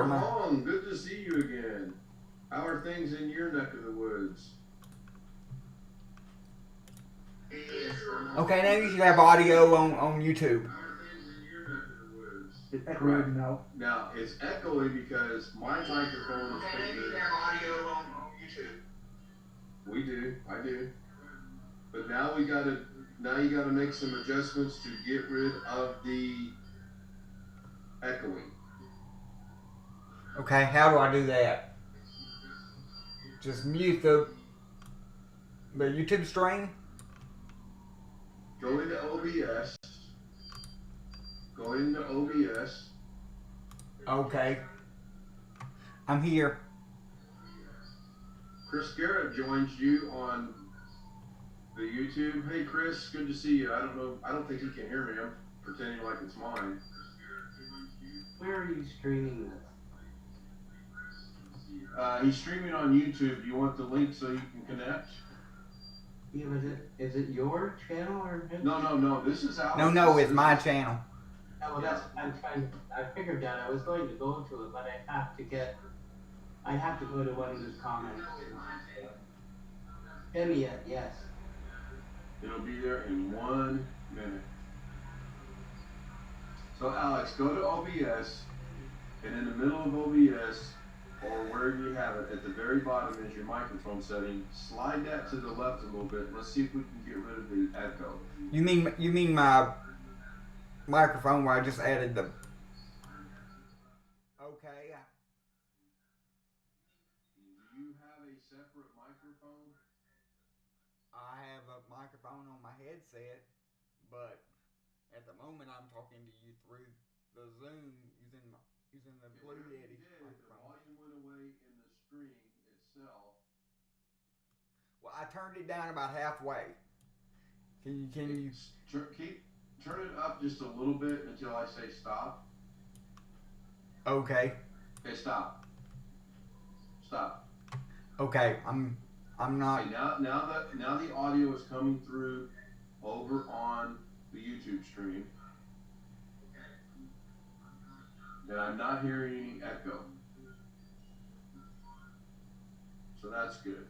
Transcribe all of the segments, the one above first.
Mr. Hong, good to see you again. How are things in your neck of the woods? Okay, now you should have audio on YouTube. It's echoing now. Now, it's echoing because my microphone is picking it up. Audio on YouTube. We do, I do. But now you gotta make some adjustments to get rid of the echoing. Okay, how do I do that? Just mute the YouTube stream? Go into OBS. Go into OBS. Okay. I'm here. Chris Garrett joins you on the YouTube. Hey Chris, good to see you. I don't think he can hear me. I'm pretending like it's mine. Where are you streaming this? He's streaming on YouTube. Do you want the link so you can connect? Yeah, but is it your channel or his? No. This is Alex. No, it's my channel. Oh, well, I figured that. I was going to go to it, but I have to go to one of his comments. Him yet, yes. It'll be there in 1 minute. So Alex, go to OBS, and in the middle of OBS, or where you have it, at the very bottom is your microphone setting. Slide that to the left a little bit. Let's see if we can get rid of the echo. You mean my microphone where I just added the... Okay. Do you have a separate microphone? I have a microphone on my headset, but at the moment I'm talking to you through the Zoom using the Blue Yeti microphone. The volume went away in the stream itself. Well, I turned it down about halfway. Can you Turn it up just a little bit until I say stop. Okay. Okay, stop. Stop. Okay, I'm not. Okay, now the audio is coming through over on the YouTube stream. And I'm not hearing any echo. So that's good.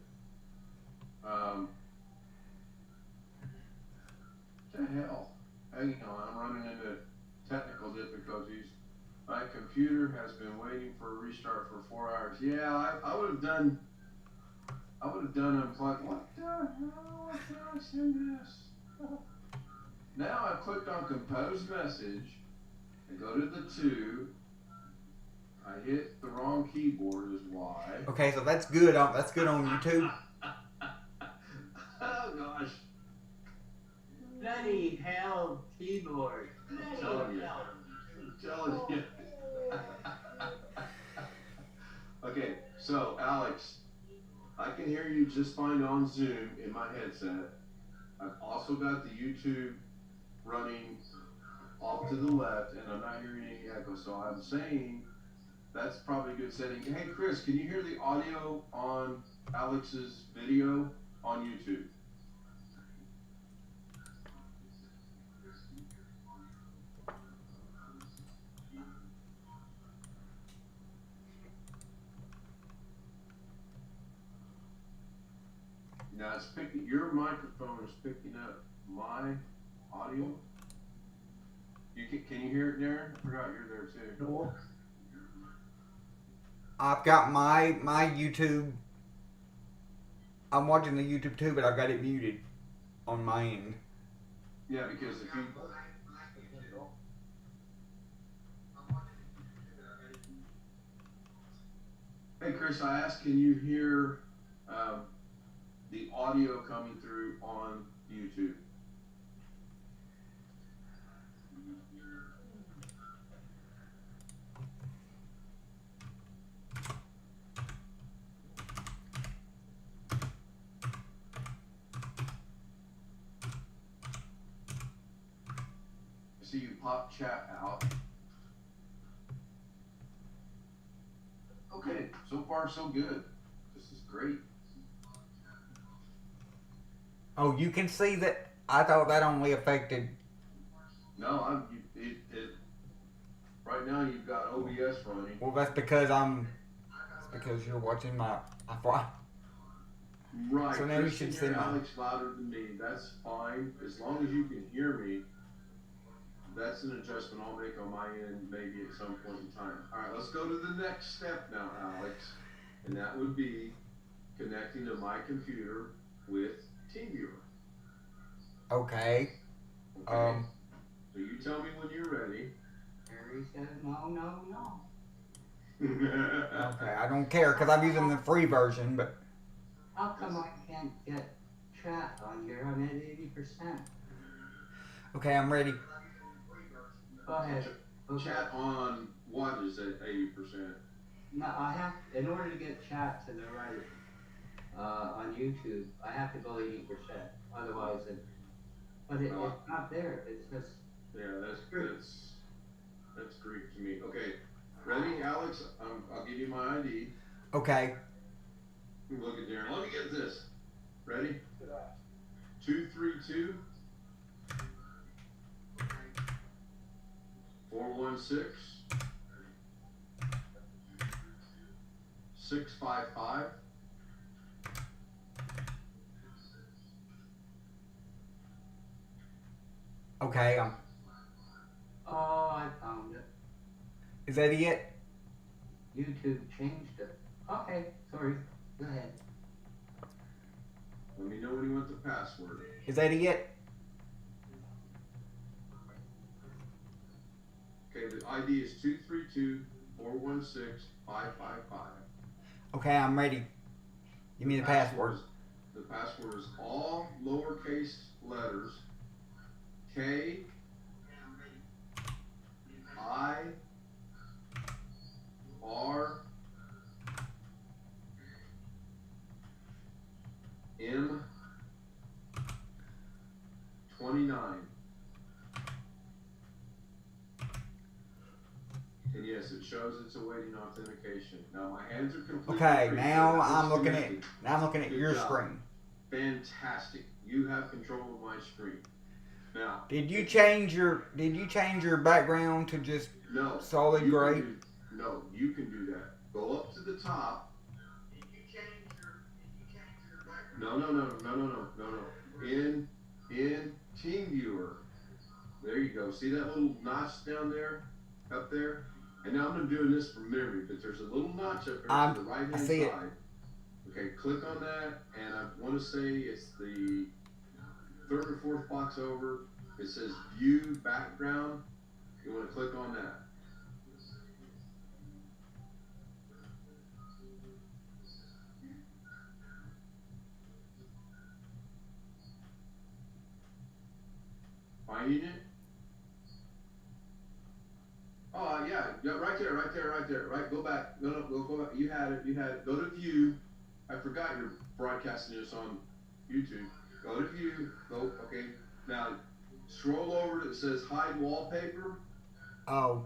What the hell? Hang on, I'm running into technical difficulties. My computer has been waiting for a restart for 4 hours. Yeah, I would have done unplugged. What the hell? Why can't I send this? Now I clicked on compose message and go to the 2. I hit the wrong keyboard is why. Okay, so that's good. That's good on YouTube. Oh gosh. Bloody hell, keyboard. I'm telling you. Okay, so Alex, I can hear you just fine on Zoom in my headset. I've also got the YouTube running off to the left, and I'm not hearing any echo. So I'm saying that's probably a good setting. Hey Chris, can you hear the audio on Alex's video on YouTube? Now it's picking, your microphone is picking up my audio. Can you hear it, Darren? I forgot you're there too. No. I've got my YouTube. I'm watching the YouTube too, but I've got it muted on my end. Yeah, because if you... Hey Chris, I asked, can you hear the audio coming through on YouTube? See you pop chat out. Okay, so far so good. This is great. Oh, you can see that. I thought that only affected. No, right now you've got OBS running. Well, that's because you're watching my. Right. So now you Chris should can see hear my. Alex louder than me. That's fine. As long as you can hear me, that's an adjustment I'll make on my end maybe at some point in time. All right, let's go to the next step now, Alex. And that would be connecting to my computer with TeamViewer. Okay. Okay. So you tell me when you're ready. Harry says no. Okay, I don't care because I'm using the free version, but. How come I can't get chat on here? I'm at 80%. Okay, I'm ready. Go ahead. Okay. Chat on what is it? 80%. No, I have, in order to get chat to the right on YouTube, I have to go 80%. Otherwise, it's not there. It's just. Yeah, that's Greek to me. Okay, ready, Alex? I'll give you my ID. Okay. Look at Darren. Let me get this. Ready? 232 416 655. Okay. Oh, I found it. Is that it? YouTube changed it. Okay, sorry. Go ahead. Let me know when you want the password. Is that it? Okay, the ID is 232 416 555. Okay, I'm ready. Give me the password. The password is all lowercase letters. K I R M 29. And yes, it shows it's awaiting authentication. Now my hands are completely Okay, free. now I'm looking at Good your job. screen. Fantastic. You have control of my screen. Now, Did you change your background to just solid gray? No, you can do that. Go up to the top. No. In TeamViewer. There you go. See that little notch down there? Up there? And now I'm doing this from memory, but there's a little notch up there to the right hand side. Okay, click on that, and I want to say it's the third or fourth box over. It says View Background. You want to click on that. Finding it? Oh, yeah, right there. Right, go back. No, go back. You had it. Go to View. I forgot you're broadcasting this on YouTube. Go to View. Okay. Now, scroll over to it says Hide Wallpaper. Oh.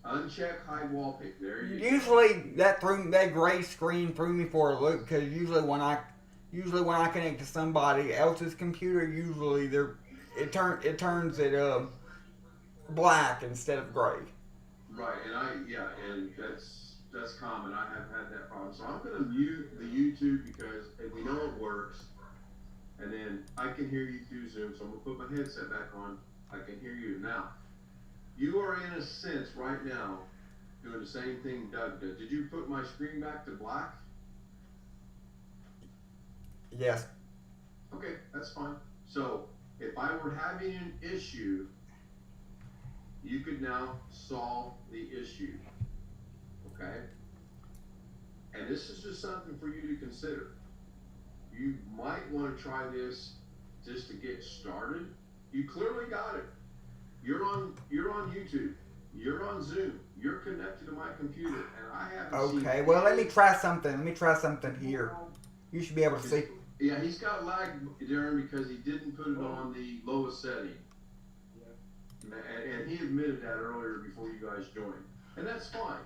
Uncheck Hide Wallpaper. There you go. Usually that gray screen threw me for a loop because usually when I connect to somebody else's computer, it turns it black instead of gray. Right, and that's common. I have had that problem. So I'm gonna mute the YouTube because we know it works. And then I can hear you through Zoom, so I'm gonna put my headset back on. I can hear you. Now, you are in a sense right now doing the same thing Doug did. Did you put my screen back to black? Yes. Okay, that's fine. So if I were having an issue, you could now solve the issue. Okay? And this is just something for you to consider. You might want to try this just to get started. You clearly got it. You're on YouTube. You're on Zoom. You're connected to my computer, and I haven't seen. Okay. Well, let me try something here. You should be able to see. Yeah, he's got lag, Darren, because he didn't put it on the lowest setting. And he admitted that earlier before you guys joined, and that's fine.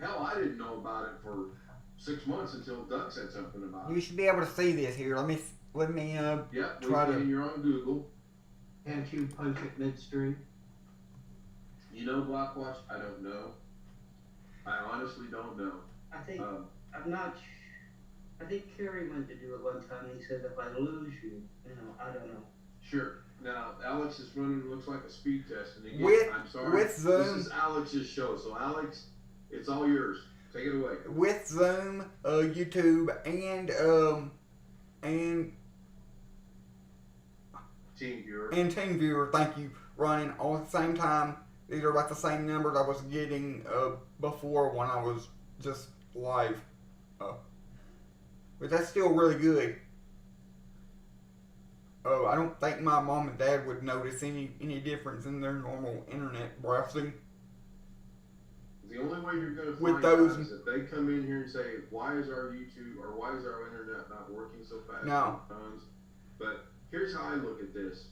Hell, I didn't know about it for 6 months until Doug said something about it. You should be able to see this here. Let me Yep. Try to. You're on Google. Can't you punch it midstream? You know, Blackwatch, I don't know. I honestly don't know. I think Um, I'm not. I think Kerry went to do it one time. And he said, "If I lose you, I don't know." sure. Now, Alex is running, looks like a speed test. And again, with I'm sorry. with This is Zoom, Alex's show. So, Alex, it's all yours. Take it away. with Zoom, YouTube, and Team viewer. and TeamViewer. Thank you, running all at the same time. These are about the same numbers I was getting before when I was just live. Uh, but that's still really good. I don't think my mom and dad would notice any difference in their normal internet browsing. The only way you're going to With find those- out is if they come in here and say, why is our YouTube or why is our internet not working so fast No. on phones? But here's how I look at this.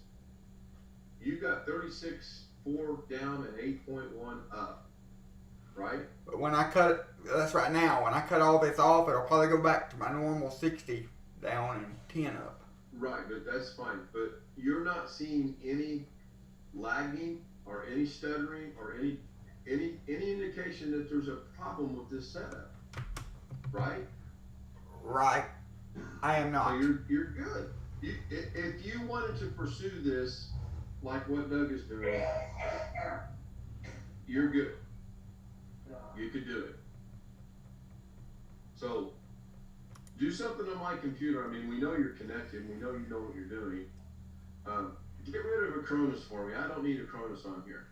You got 36.4 down and 8.1 up, right? But when I cut, that's right now. When I cut all this off, it'll probably go back to my normal 60 down and 10 up. Right, but that's fine. But you're not seeing any lagging or any stuttering or any indication that there's a problem with this setup, right? Right. I am So not. you're good. If you wanted to pursue this like what Doug is doing, you're good. You could do it. So do something on my computer. I mean, we know you're connected. We know you know what you're doing. Get rid of a Cronus for me. I don't need a Cronus on here.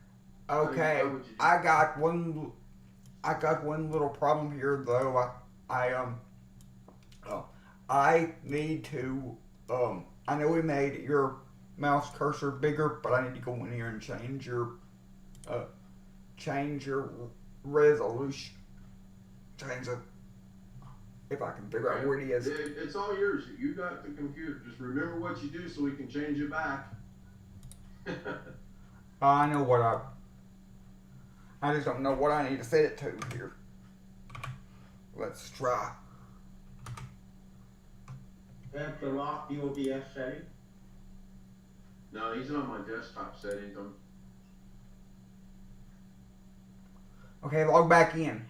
Okay. Why would you do I got one little problem here though. I need to I know we made your mouse cursor bigger, but I need to go in here and change your resolution. Change it if I can figure out where it is. It's all yours. You got the computer. Just remember what you do so we can change it back. I know what I just don't know what I need to set it to here. Let's try. That's the lock OBS setting. No, he's on my desktop settings. Okay, log back in.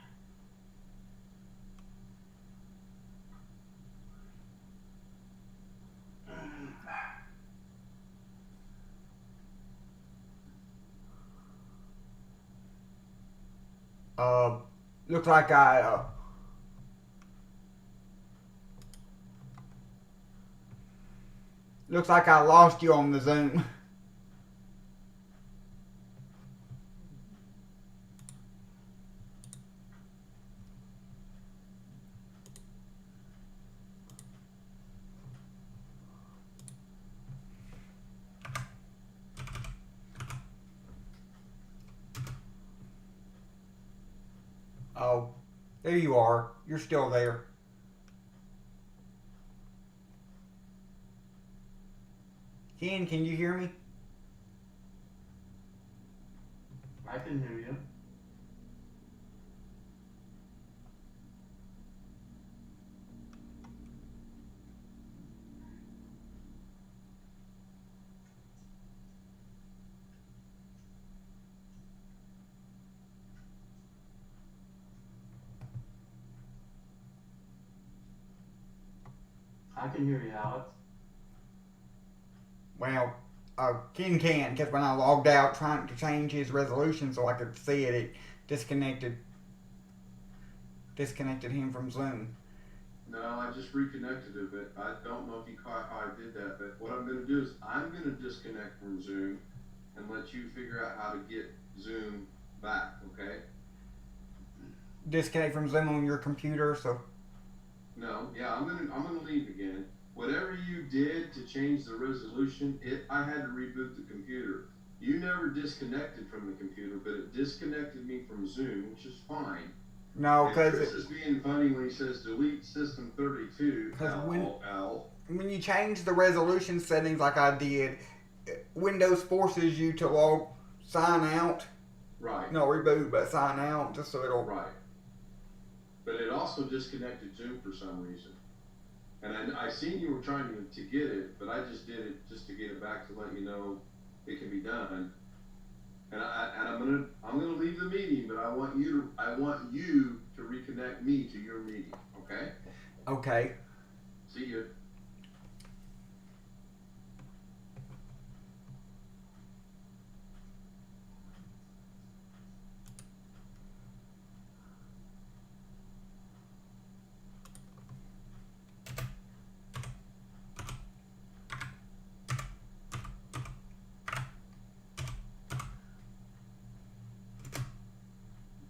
Looks like I lost you on the Zoom. Oh, there you are. You're still there. Ken, can you hear me? I can hear you. I can hear you, Alex. Well, Ken can, because when I logged out trying to change his resolution so I could see it, it disconnected him from Zoom. No, I just reconnected it, but I don't know if you caught how I did that. But what I'm going to do is I'm going to disconnect from Zoom and let you figure out how to get Zoom back, okay? Disconnect from Zoom on your computer, so No, yeah, I'm gonna leave again. Whatever you did to change the resolution, I had to reboot the computer. You never disconnected from the computer, but it disconnected me from Zoom, which is fine. no, And because Chris is being funny when he says delete system 32. 'Cause L. when you change the resolution settings like I did, Windows forces you to sign out. Right. No, reboot, but sign out just so it'll. Right. But it also disconnected Zoom for some reason. And I seen you were trying to get it, but I just did it just to get it back to let you know it can be done. and I'm gonna leave the meeting, but I want you to reconnect me to your meeting. Okay? Okay. See you.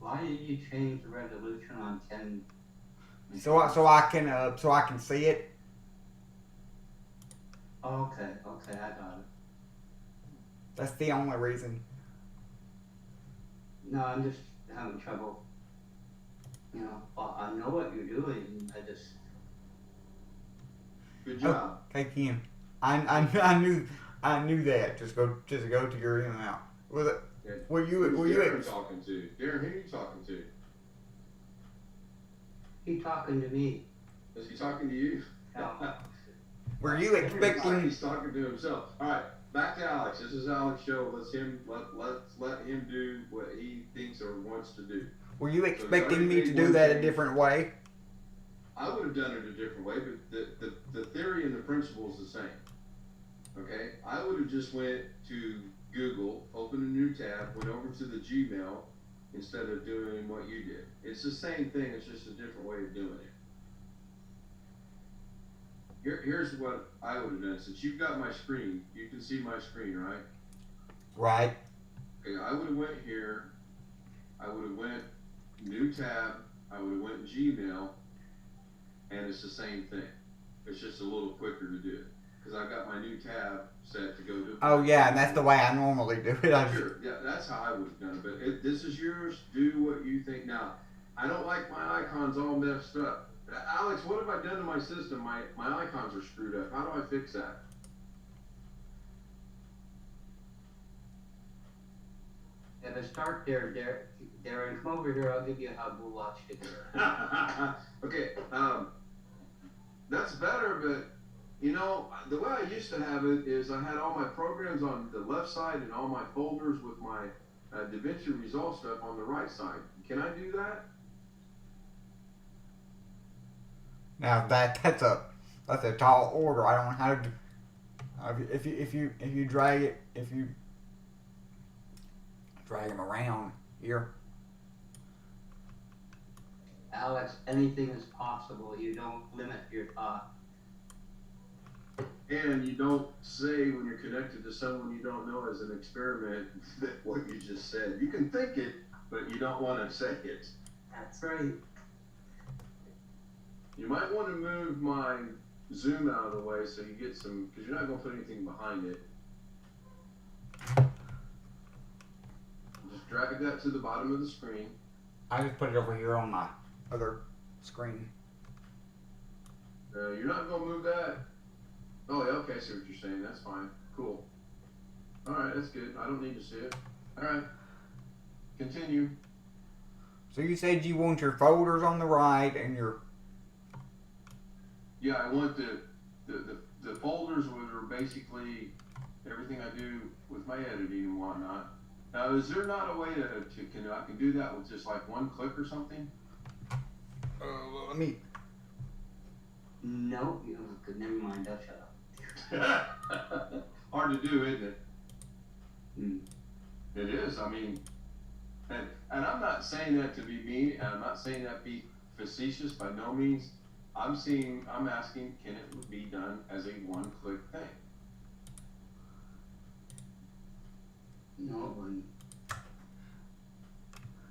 Why did you change the resolution on 10? So I can see it. Oh, okay, I got it. That's the only reason. No, I'm just having trouble. You know, well, I know what you're doing. I just Good job. Okay, Kim. I knew that. Just go to your in and out. Was it? Were you Darren talking to? Darren, who are you talking to? he talking to me. Is he talking to you? No. were you Looks like expecting? he's talking to himself. All right, back to Alex. This is Alex's show. Let's let him do what he thinks or wants to do. Were you expecting me to do that a different way? I would have done it a different way, but the theory and the principle is the same. Okay, I would have just went to Google, opened a new tab, went over to the Gmail instead of doing what you did. It's the same thing. It's just a different way of doing it. Here's what I would have done. Since you've got my screen, you can see my screen, right? Right. Okay, I would have went here. I would have went new tab. I would have went Gmail, and it's the same thing. It's just a little quicker to do it because I've got my new tab set to go to. Oh yeah, and that's the way I normally do it. Sure, yeah, that's how I would have done it. But this is yours. Do what you think. Now, I don't like my icons all messed up. Alex, what have I done to my system? My icons are screwed up. How do I fix that? Yeah, but start there, Darren. Come over here. I'll give you how to watch it. Okay, that's better, but you know, the way I used to have it is I had all my programs on the left side and all my folders with my DaVinci Resolve stuff on the right side. Can I do that? Now that's a tall order. I don't know how to do. If you drag them around here. Alex, anything is possible. You don't limit your thought. And you don't say when you're connected to someone you don't know as an experiment that what you just said. You can think it, but you don't want to say it. That's right. You might want to move my zoom out of the way so you get some, because you're not going to put anything behind it. Just drag that to the bottom of the screen. I just put it over here on my other screen. You're not going to move that? Oh, yeah, okay, I see what you're saying. That's fine. Cool. All right, that's good. I don't need to see it. All right. Continue. So you said you want your folders on the right and your... Yeah, I want the folders which are basically everything I do with my editing and whatnot. Now, is there not a way I can do that with just like one click or something? let me... No, never mind. I'll shut up. Hard to do, isn't it? Mm. It is. I mean, and I'm not saying that to be mean, and I'm not saying that to be facetious by no means. I'm asking, can it be done as a one-click thing? No, one.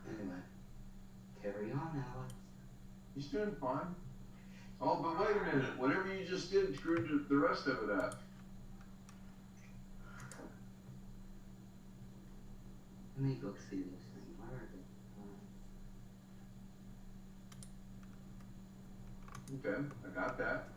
Anyway, carry on, Alex. He's doing fine. Oh, but wait a minute. Whatever you just did screwed the rest of it up. Let me go see this thing. Where is it? Okay, I got that.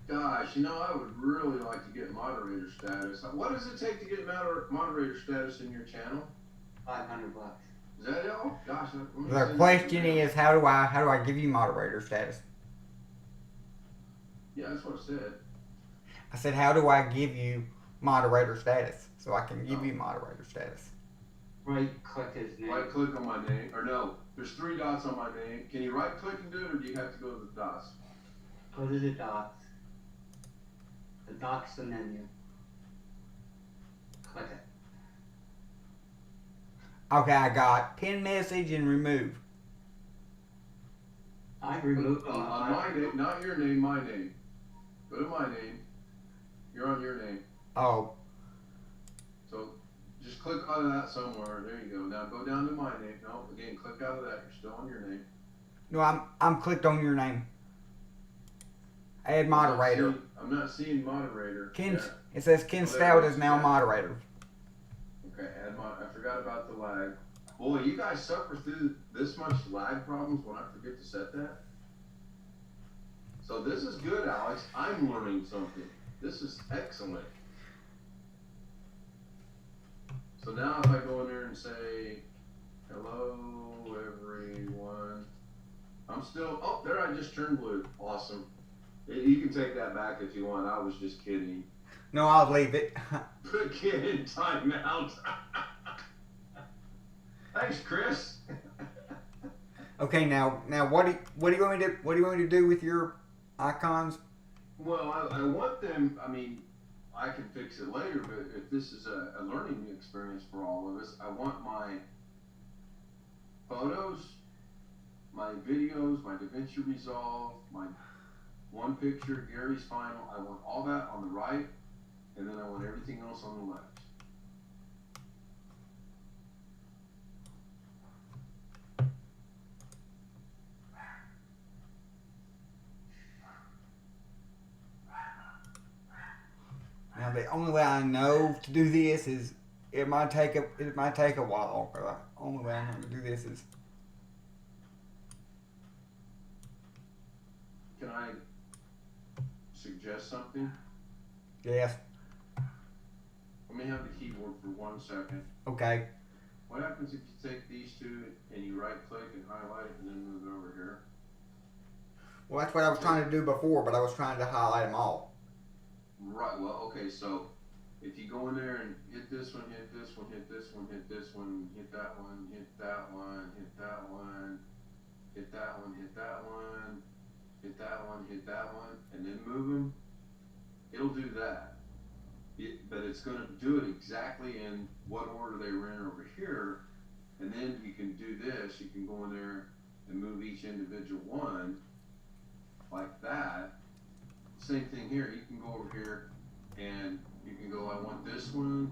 Gosh, you know, I would really like to get moderator status. What does it take to get moderator status in your channel? $500. Is that all? Gosh, The question is, how do I give you moderator status? Yeah, that's what I said. I said, how do I give you moderator status so I can give you moderator status? Right click his name. Right click on my name, or no, there's 3 dots on my name. Can you right click and do it, or do you have to go to the dots? Go to the dots. The dots the menu. Click it. Okay, I got pin message and remove. I removed them. On my name, not your name, my name. Go to my name. You're on your name. Oh, So just click on that somewhere. There you go. Now go down to my name. No, again, click out of that. You're still on your name. no, I'm clicked on your name. Add moderator. I'm not seeing moderator. Ken, Yeah. it says Ken Oh, there Stout it is is. now Yeah. moderator. Okay, I forgot about the lag. Boy, you guys suffer through this much lag problems when I forget to set that. So this is good, Alex. I'm learning something. This is excellent. So now if I go in there and say, hello, everyone. I'm still, oh, there I just turned blue. Awesome. You can take that back if you want. I was just kidding. No, I'll leave it. Put kid in timeout. Thanks, Chris. Okay, now what do you want me to do with your icons? Well, I want them. I mean, I can fix it later, but if this is a learning experience for all of us, I want my photos, my videos, my DaVinci Resolve, my one picture, Gary's final. I want all that on the right, and then I want everything else on the left. Now the only way I know to do this is it might take a while. But the only way I know to do this is Can I suggest something? yes. Let me have the keyboard for 1 second. Okay. What happens if you take these two and you right click and highlight it and then move it over here? Well, that's what I was trying to do before, but I was trying to highlight them all. Right, well, okay, so if you go in there and hit this one, hit this one, hit this one, hit this one, hit that one, hit that one, hit that one, hit that one, hit that one, hit that one, hit that one, and then move them, it'll do that. But it's going to do it exactly in what order they were in over here, and then you can do this. You can go in there and move each individual one like that. Same thing here. You can go over here and you can go, I want this one,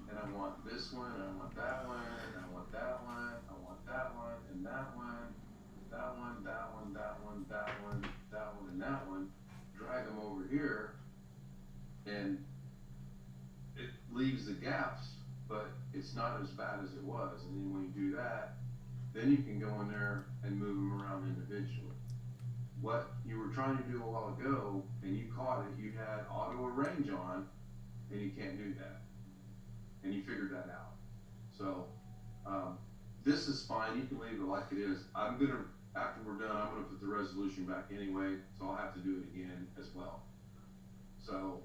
and I want this one, and I want that one, and I want that one, I want that one, and that one, that one, that one, that one, that one, that one, and that one. Drag them over here, and it leaves the gaps, but it's not as bad as it was. And then when you do that, then you can go in there and move them around individually. What you were trying to do a while ago, and you caught it, you had auto arrange on, and you can't do that. And you figured that out. So this is fine. You can leave it like it is. I'm gonna, after we're done, I'm gonna put the resolution back anyway, so I'll have to do it again as well. So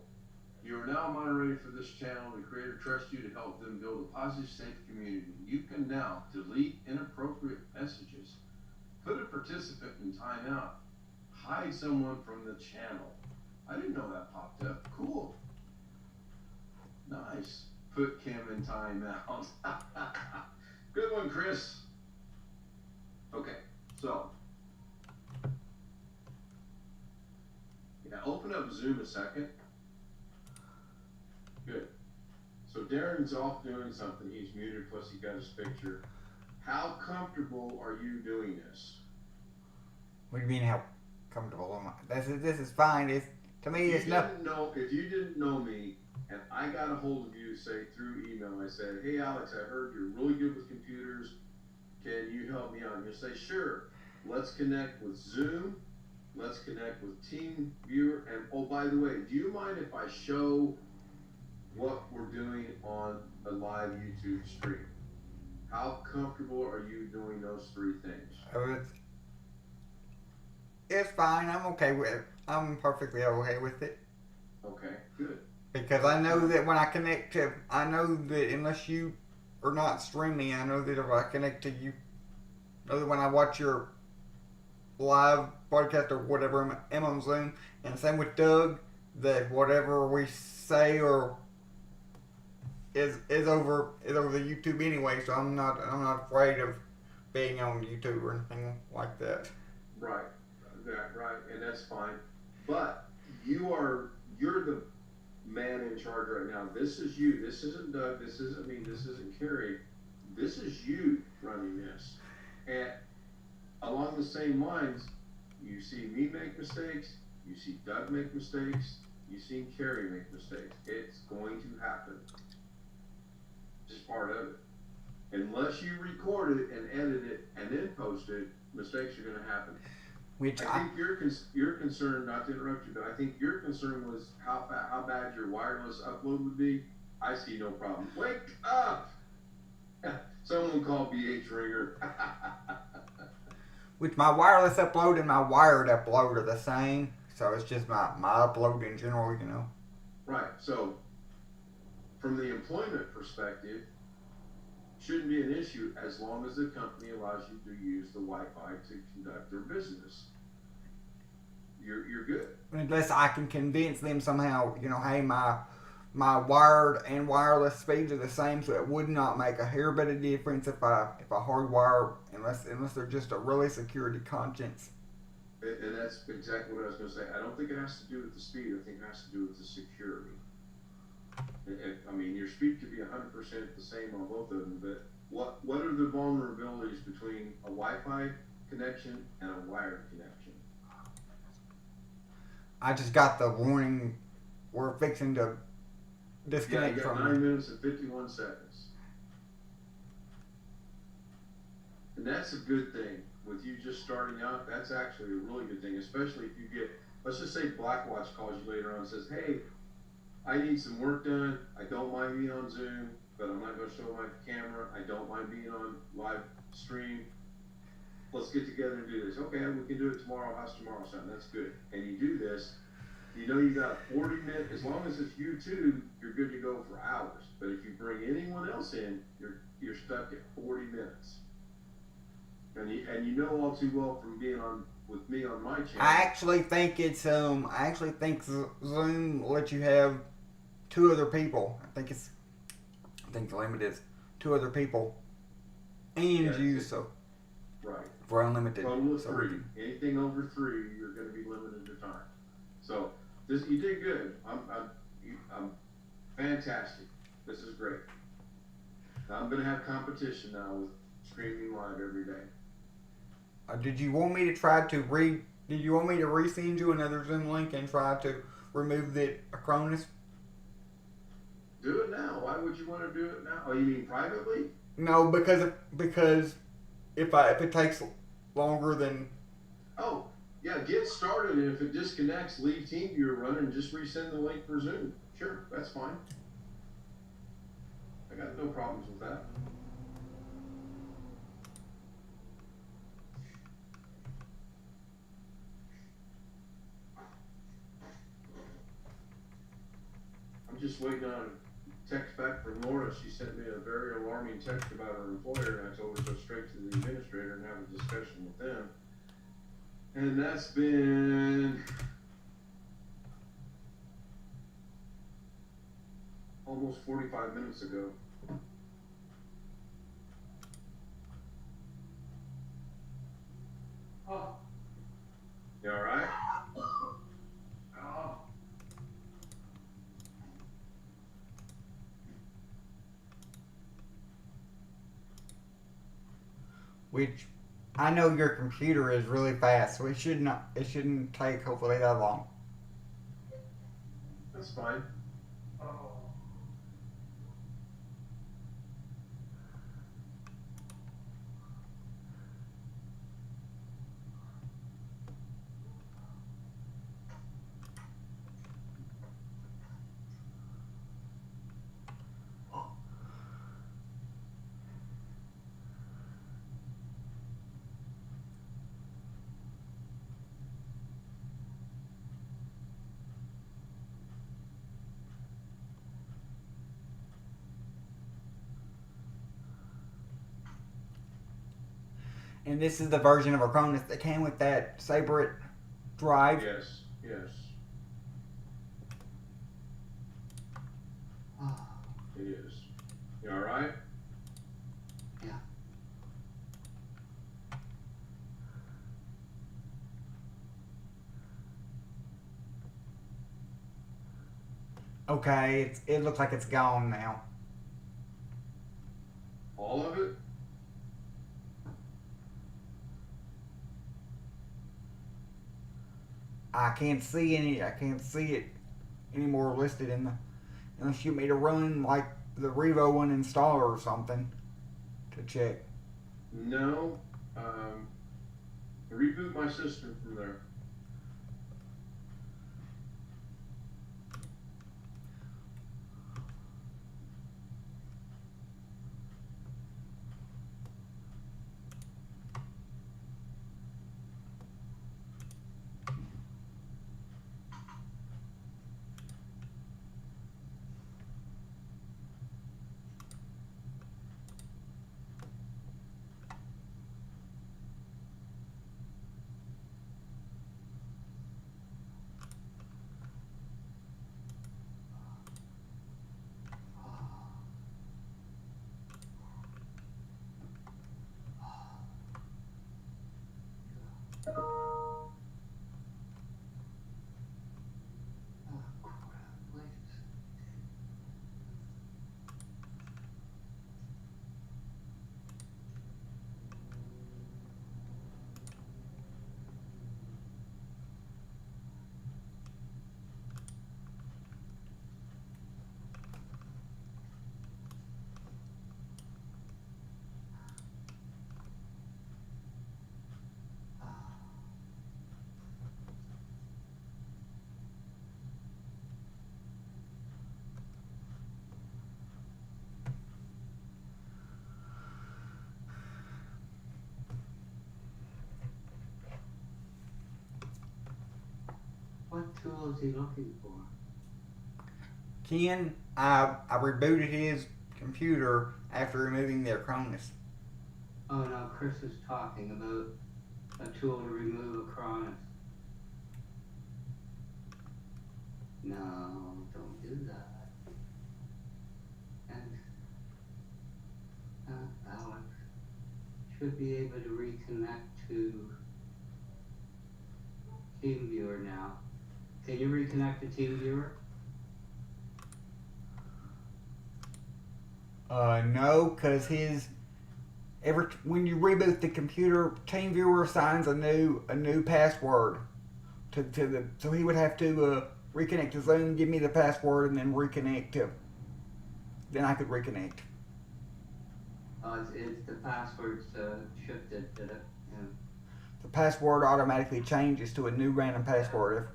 you are now moderated for this channel. The creator trusts you to help them build a positive, safe community. You can now delete inappropriate messages, put a participant in timeout, hide someone from the channel. I didn't know that popped up. Cool. Nice. Put Kim in timeout. Good one, Chris. Okay, so. Yeah, open up Zoom a second. Good. So Darren's off doing something. He's muted, plus he got his picture. How comfortable are you doing this? What do you mean how comfortable am I? This is fine. To me, it's not. If you didn't know me, and I got a hold of you, say through email, I said, hey Alex, I heard you're really good with computers. Can you help me out? And you'll say, sure. Let's connect with Zoom. Let's connect with TeamViewer. And oh, by the way, do you mind if I show what we're doing on a live YouTube stream? How comfortable are you doing those 3 things? It's fine. I'm okay with it. I'm perfectly okay with it. Okay, good. Because I know that when I connect to, I know that unless you are not streaming, I know that if I connect to you, I know that when I watch your live broadcast or whatever, I'm on Zoom, and same with Doug, that whatever we say or is over the YouTube anyway. So I'm not afraid of being on YouTube or anything like that. Right, right, and that's fine. But you're the man in charge right now. This is you. This isn't Doug. This isn't me. This isn't Carrie. This is you running this. And along the same lines, you see me make mistakes. You see Doug make mistakes. You see Carrie make mistakes. It's going to happen. Just part of it. Unless you record it and edit it and then post it, mistakes are going to happen. Which I think your concern, not to interrupt you, but I think your concern was how bad your wireless upload would be. I see no problem. Wake up! Someone call BH Ringer. which my wireless upload and my wired upload are the same, so it's just my upload in general. Right. So, from the employment perspective, shouldn't be an issue as long as the company allows you to use the Wi-Fi to conduct their business. You're good. Unless I can convince them somehow, hey, my wired and wireless speeds are the same, so it would not make a hair bit of difference if I hardwire, unless they're just a really security conscience. And that's exactly what I was going to say. I don't think it has to do with the speed. I think it has to do with the security. I mean, your speed could be 100% the same on both of them, but what are the vulnerabilities between a Wi-Fi connection and a wired connection? I just got the warning we're fixing to disconnect you got from 9 minutes and 51 seconds. And that's a good thing. With you just starting out, that's actually a really good thing, especially if you get, let's just say Blackwatch calls you later on and says, hey, I need some work done. I don't mind being on Zoom, but I'm not going to show my camera. I don't mind being on live stream. Let's get together and do this. Okay, we can do it tomorrow. How's tomorrow sound? That's good. And you do this, you got 40 minutes. As long as it's YouTube, you're good to go for hours. But if you bring anyone else in, you're stuck at 40 minutes. And you know all too well from being on with me on my channel. I actually think Zoom lets you have 2 other people. I think the limit is 2 other people and you, so right. For unlimited. Total of 3. Anything over 3, you're going to be limited to time. So you did good. I'm fantastic. This is great. Now I'm going to have competition now with streaming live every day. Did you want me to resend you another Zoom link and try to remove the Acronis? Do it now. Why would you want to do it now? Oh, you mean privately? No, because if it takes longer than. Oh, yeah. Get started, and if it disconnects, leave TeamViewer running and just resend the link for Zoom. Sure, that's fine. I got no problems with that. I'm just waiting on a text back from Laura. She sent me a very alarming text about her employer, and I told her to go straight to the administrator and have a discussion with them. And that's been almost 45 minutes ago. Oh. You all right? Oh. Which I know your computer is really fast, so it shouldn't take hopefully that long. That's fine. Oh. And this is the version of Acronis that came with that Sabre drive. Yes, yes, Oh, it is. You all right? yeah. Okay, it looks like it's gone now. All of it? I can't see any. I can't see it anymore listed in the. Unless you want me to run like the Revo one installer or something to check. No. Reboot my system from there. Oh, crap. Wait a second. What tool is he looking for? Ken, I rebooted his computer after removing the Acronis. Oh no, Chris is talking about a tool to remove Acronis. No, don't do that. And Alex should be able to reconnect to TeamViewer now. Can you reconnect to TeamViewer? No, cause when you reboot the computer, TeamViewer assigns a new password to the so he would have to reconnect to Zoom, give me the password, and then reconnect to. Then I could reconnect. It's the password's shifted, did it? Yeah. The password automatically changes to a new random password.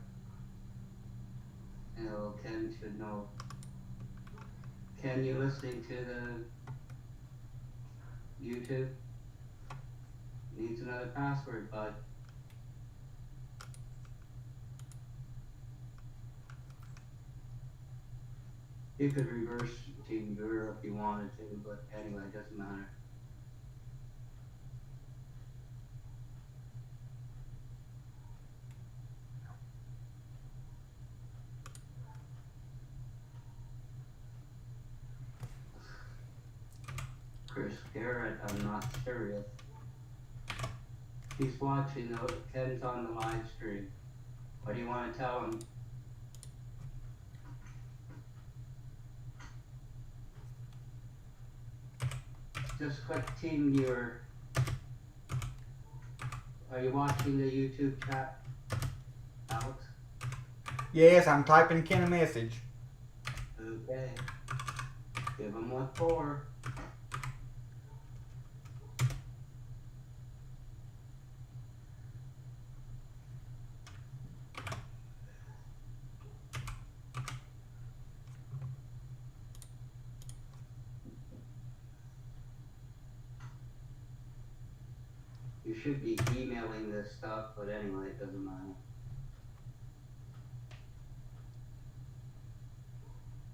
Yeah, well, Ken should know. Ken, you listening to the YouTube? Needs another password, bud. You could reverse TeamViewer if you wanted to, but anyway, it doesn't matter. Chris Garrett, I'm not serious. He's watching though. Ken's on the live stream. What do you want to tell him? Just click TeamViewer. Are you watching the YouTube chat, Alex? Yes, I'm typing Ken a message. Okay. Give him what for. You should be emailing this stuff, but anyway, it doesn't matter.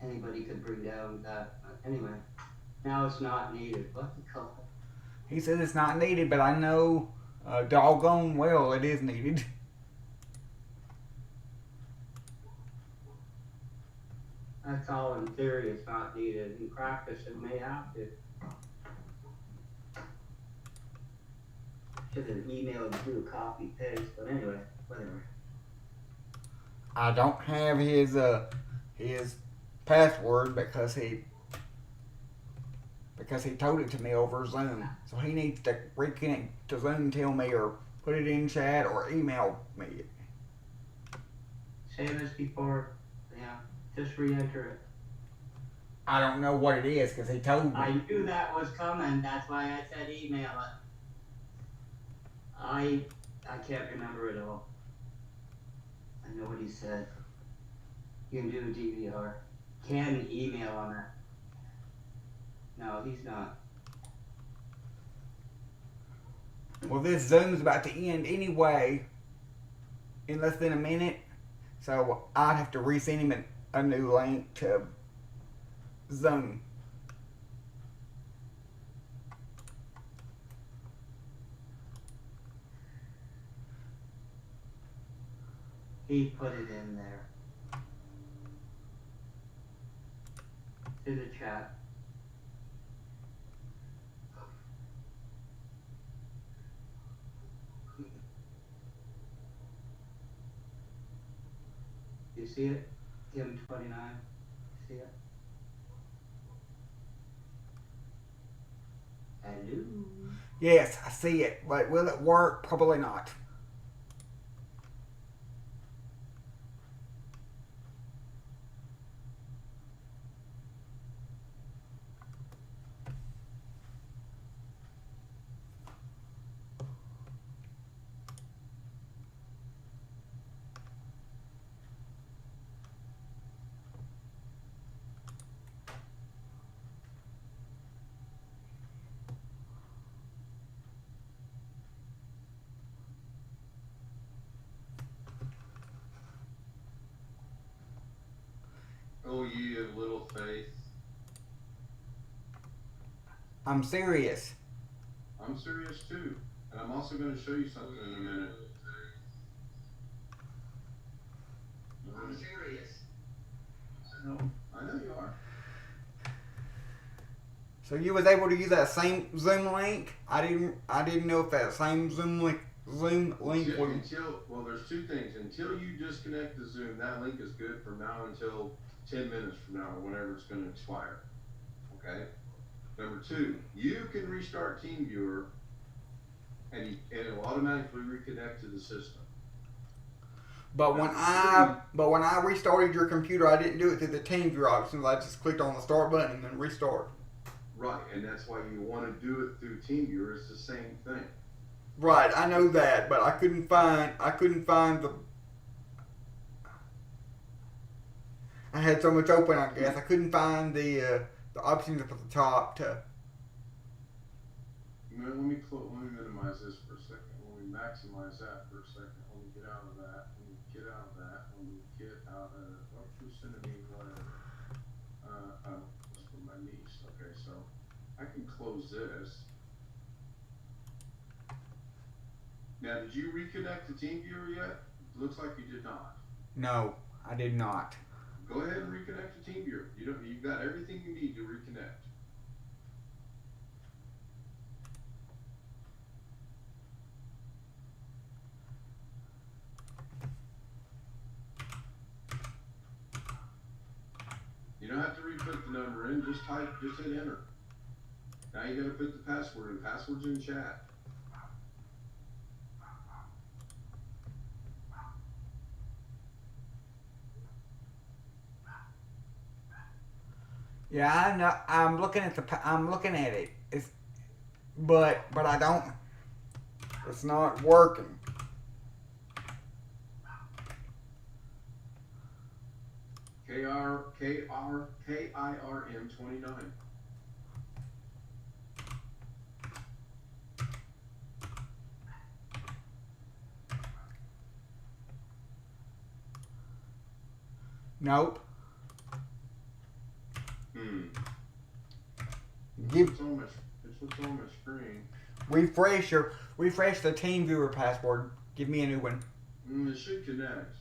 Anybody could bring down that, anyway. Now it's not needed. What the hell? He said it's not needed, but I know doggone well it is needed. That's all in theory. It's not needed. In practice, it may have to. Should have emailed do a copy paste, but anyway, whatever. I don't have his password because he told it to me over Zoom. So he needs to reconnect to Zoom, tell me, or put it in chat or email me. Same as before. Yeah, just re-enter it. I don't know what it is because he told me. I knew that was coming. That's why I said email it. I can't remember it all. I know what he said. You can do a DVR. Can email on that. No, he's not. Well, this Zoom's about to end anyway in less than a minute. So I'd have to resend him a new link to Zoom. He put it in there. To the chat. You see it? Kim 29. See it? Hello. Yes, I see it, but will it work? Probably not. Oh, ye of little faith. I'm serious. I'm serious too. And I'm also going to show you something in a minute. I'm serious. I know you are. So you was able to use that same Zoom link? I didn't know if that same Zoom link was. Well, there's two things. Until you disconnect the Zoom, that link is good from now until 10 minutes from now or whenever it's going to expire. Okay? Number two, you can restart TeamViewer and it'll automatically reconnect to the system. But when I restarted your computer, I didn't do it through the TeamViewer options. I just clicked on the start button and then restart. Right, and that's why you want to do it through TeamViewer. It's the same thing. Right, I know that, but I couldn't find the. I had so much open, I guess I couldn't find the options up at the top to. Let me minimize this for a second. Let me maximize that for a second. Let me get out of that. Let me get out of that. Let me get out of. Who's sending me whatever? It's from my niece. Okay, so I can close this. Now, did you reconnect to TeamViewer yet? Looks like you did not. No, I did not. Go ahead and reconnect to TeamViewer. You've got everything you need to reconnect. You don't have to re-put the number in, just hit enter. Now you gotta put the password in. Password's in chat. Yeah, I know. I'm looking at it. But I don't. It's not working. KIRM 29. Nope. It's Give. what's on my screen. refresh the team viewer password. Give me a new one. It should connect.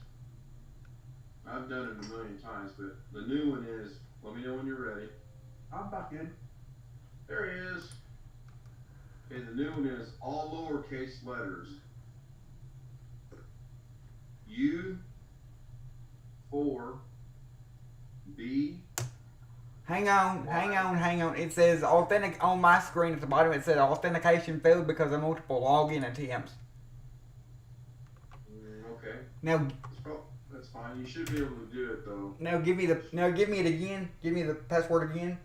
I've done it a million times, but the new one is, let me know when you're ready. I'm about good. There he is. Okay, the new one is all lowercase letters. U, 4, B. Hang on. It says authentic on my screen at the bottom. It said authentication failed because of multiple login attempts. Okay. Now, That's fine. You should be able to do it though. give me it again. Give me the password again.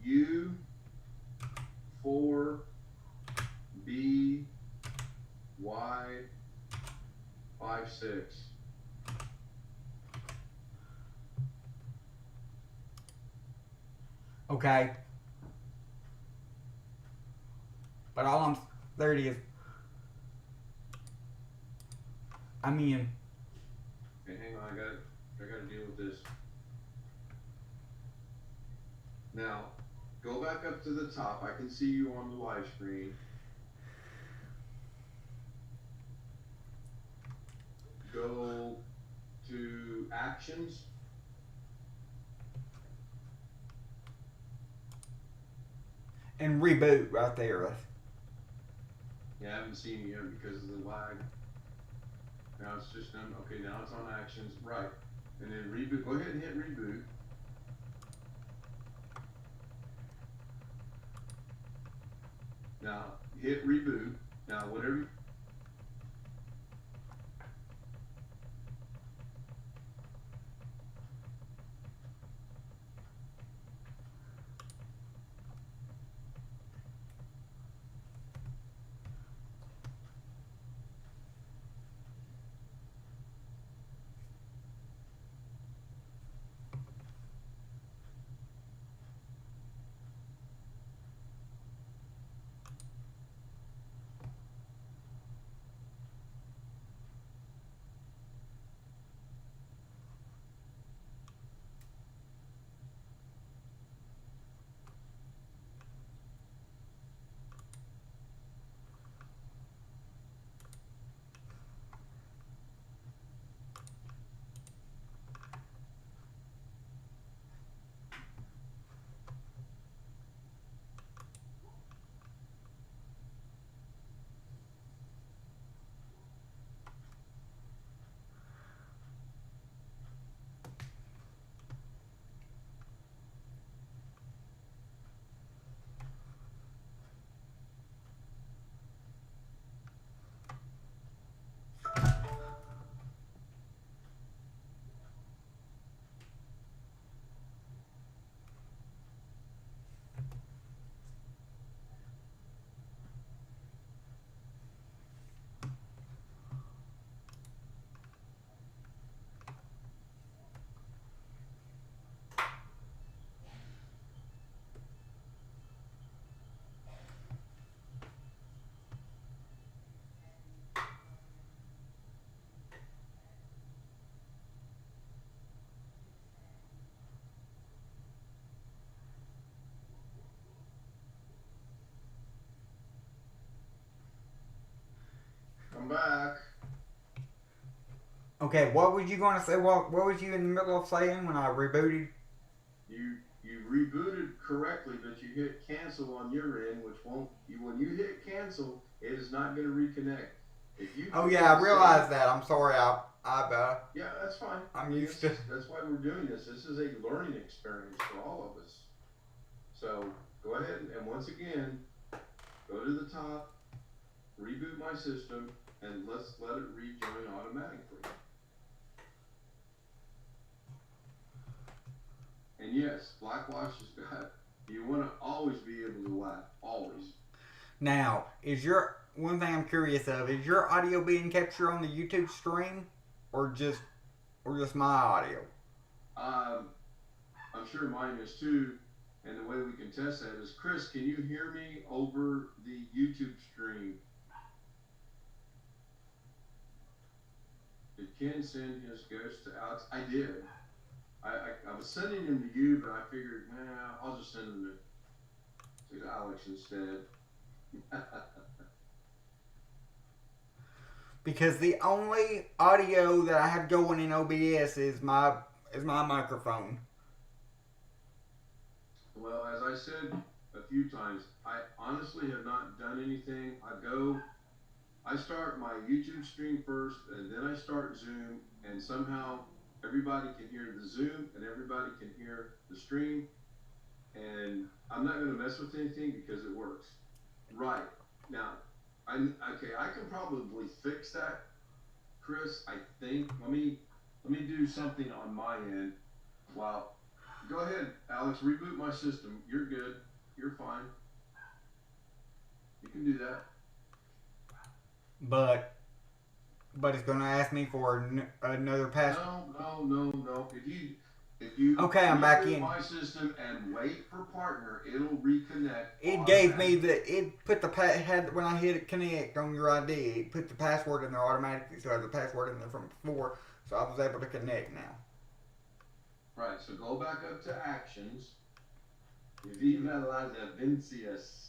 U, 4, B, Y, 5, 6. Okay. But there it is. I'm in. Okay, hang on. I got to deal with this. Now, go back up to the top. I can see you on the live screen. Go to actions. And reboot right there. Yeah, I haven't seen you yet because of the lag. Now it's just done. Okay, now it's on actions. Right. And then reboot. Go ahead and hit reboot. Now hit reboot. Now whatever. Come back. Okay, what was you going to say? What was you in the middle of saying when I rebooted? You rebooted correctly, but you hit cancel on your end, which won't. When you hit cancel, it is not going to reconnect. If you. Oh yeah, I realized that. I'm sorry. Yeah, that's fine. I'm used to. That's why we're doing this. This is a learning experience for all of us. So go ahead and once again, go to the top, reboot my system, and let's let it rejoin automatically. And yes, Blackwash has got. You want to always be able to laugh, always. Now, one thing I'm curious of, is your audio being captured on the YouTube stream, or just my audio? I'm sure mine is too. And the way we can test that is, Chris, can you hear me over the YouTube stream? Did Ken send his ghost to Alex? I did. I was sending him to you, but I figured, I'll just send him to Alex instead. Because the only audio that I have going in OBS is my microphone. Well, as I said a few times, I honestly have not done anything. I start my YouTube stream first, and then I start Zoom, and somehow everybody can hear the Zoom, and everybody can hear the stream, and I'm not going to mess with anything because it works. Right. Now, okay, I can probably fix that, Chris. I think. Let me do something on my end. Wow. Go ahead, Alex. Reboot my system. You're good. You're fine. You can do that. But it's going to ask me for another password. No. If you Okay, I'm back in. my system and wait for partner, it'll reconnect. It gave me it put the when I hit connect on your ID, it put the password in there automatically. So I have the password in there from before, so I was able to connect now. Right. So go back up to actions. Viva las Vincias.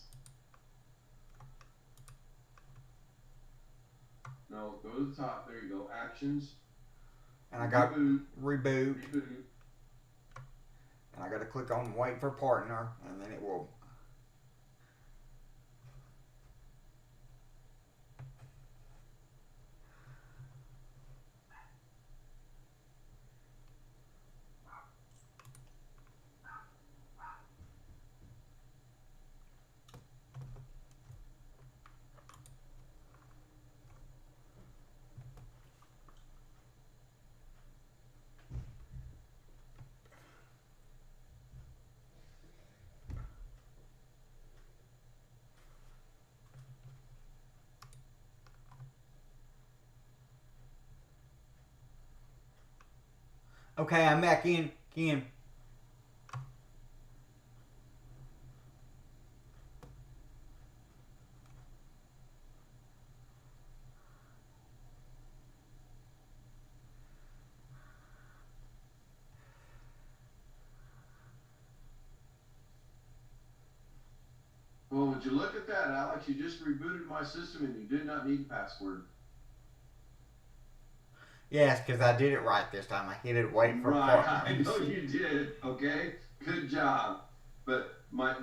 No, go to the top. There you go. Actions. And I got reboot. reboot. And I got to click on wait for partner, and then it will. Okay, I'm back in. Well, would you look at that, Alex? You just rebooted my system and you did not need password. Yes, because I did it right this time. I hit it wait for Right, partner. I know you did. Okay, good job. But my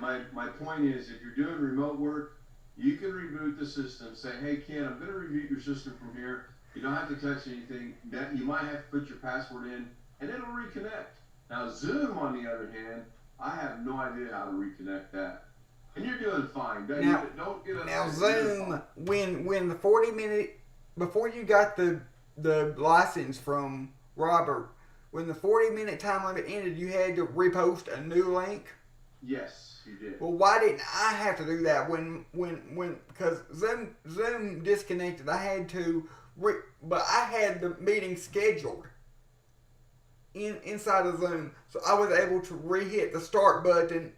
point is, if you're doing remote work, you can reboot the system. Say, hey Ken, I'm going to reboot your system from here. You don't have to touch anything. You might have to put your password in, and it'll reconnect. Now Zoom, on the other hand, I have no idea how to reconnect that. And you're doing fine. Don't get upset. Now Zoom, when the 40-minute before you got the license from Robert, when the 40-minute time limit ended, you had to repost a new link. Yes, you did. Well, why didn't I have to do that when because Zoom disconnected? I had to, but I had the meeting scheduled inside of Zoom, so I was able to re-hit the start button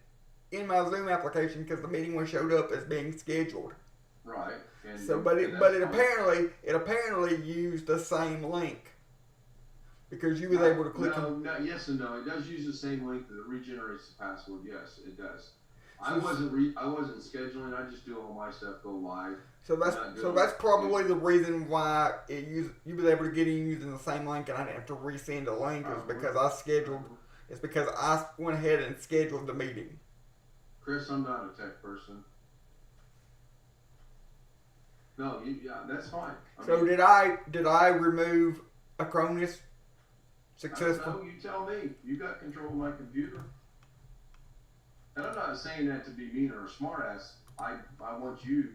in my Zoom application because the meeting was showed up as being scheduled. Right. And So, but it apparently used the same link because you was able to click on. No, yes and no. It does use the same link that regenerates the password. Yes, it does. I wasn't scheduling. I just do all my stuff go live. So that's probably the reason why you was able to get in using the same link and I didn't have to resend a link is because I scheduled. It's because I went ahead and scheduled the meeting. Chris, I'm not a tech person. No, yeah, that's fine. Did I remove Acronis successful? No, you tell me. You got control of my computer. And I'm not saying that to be mean or a smartass. I want you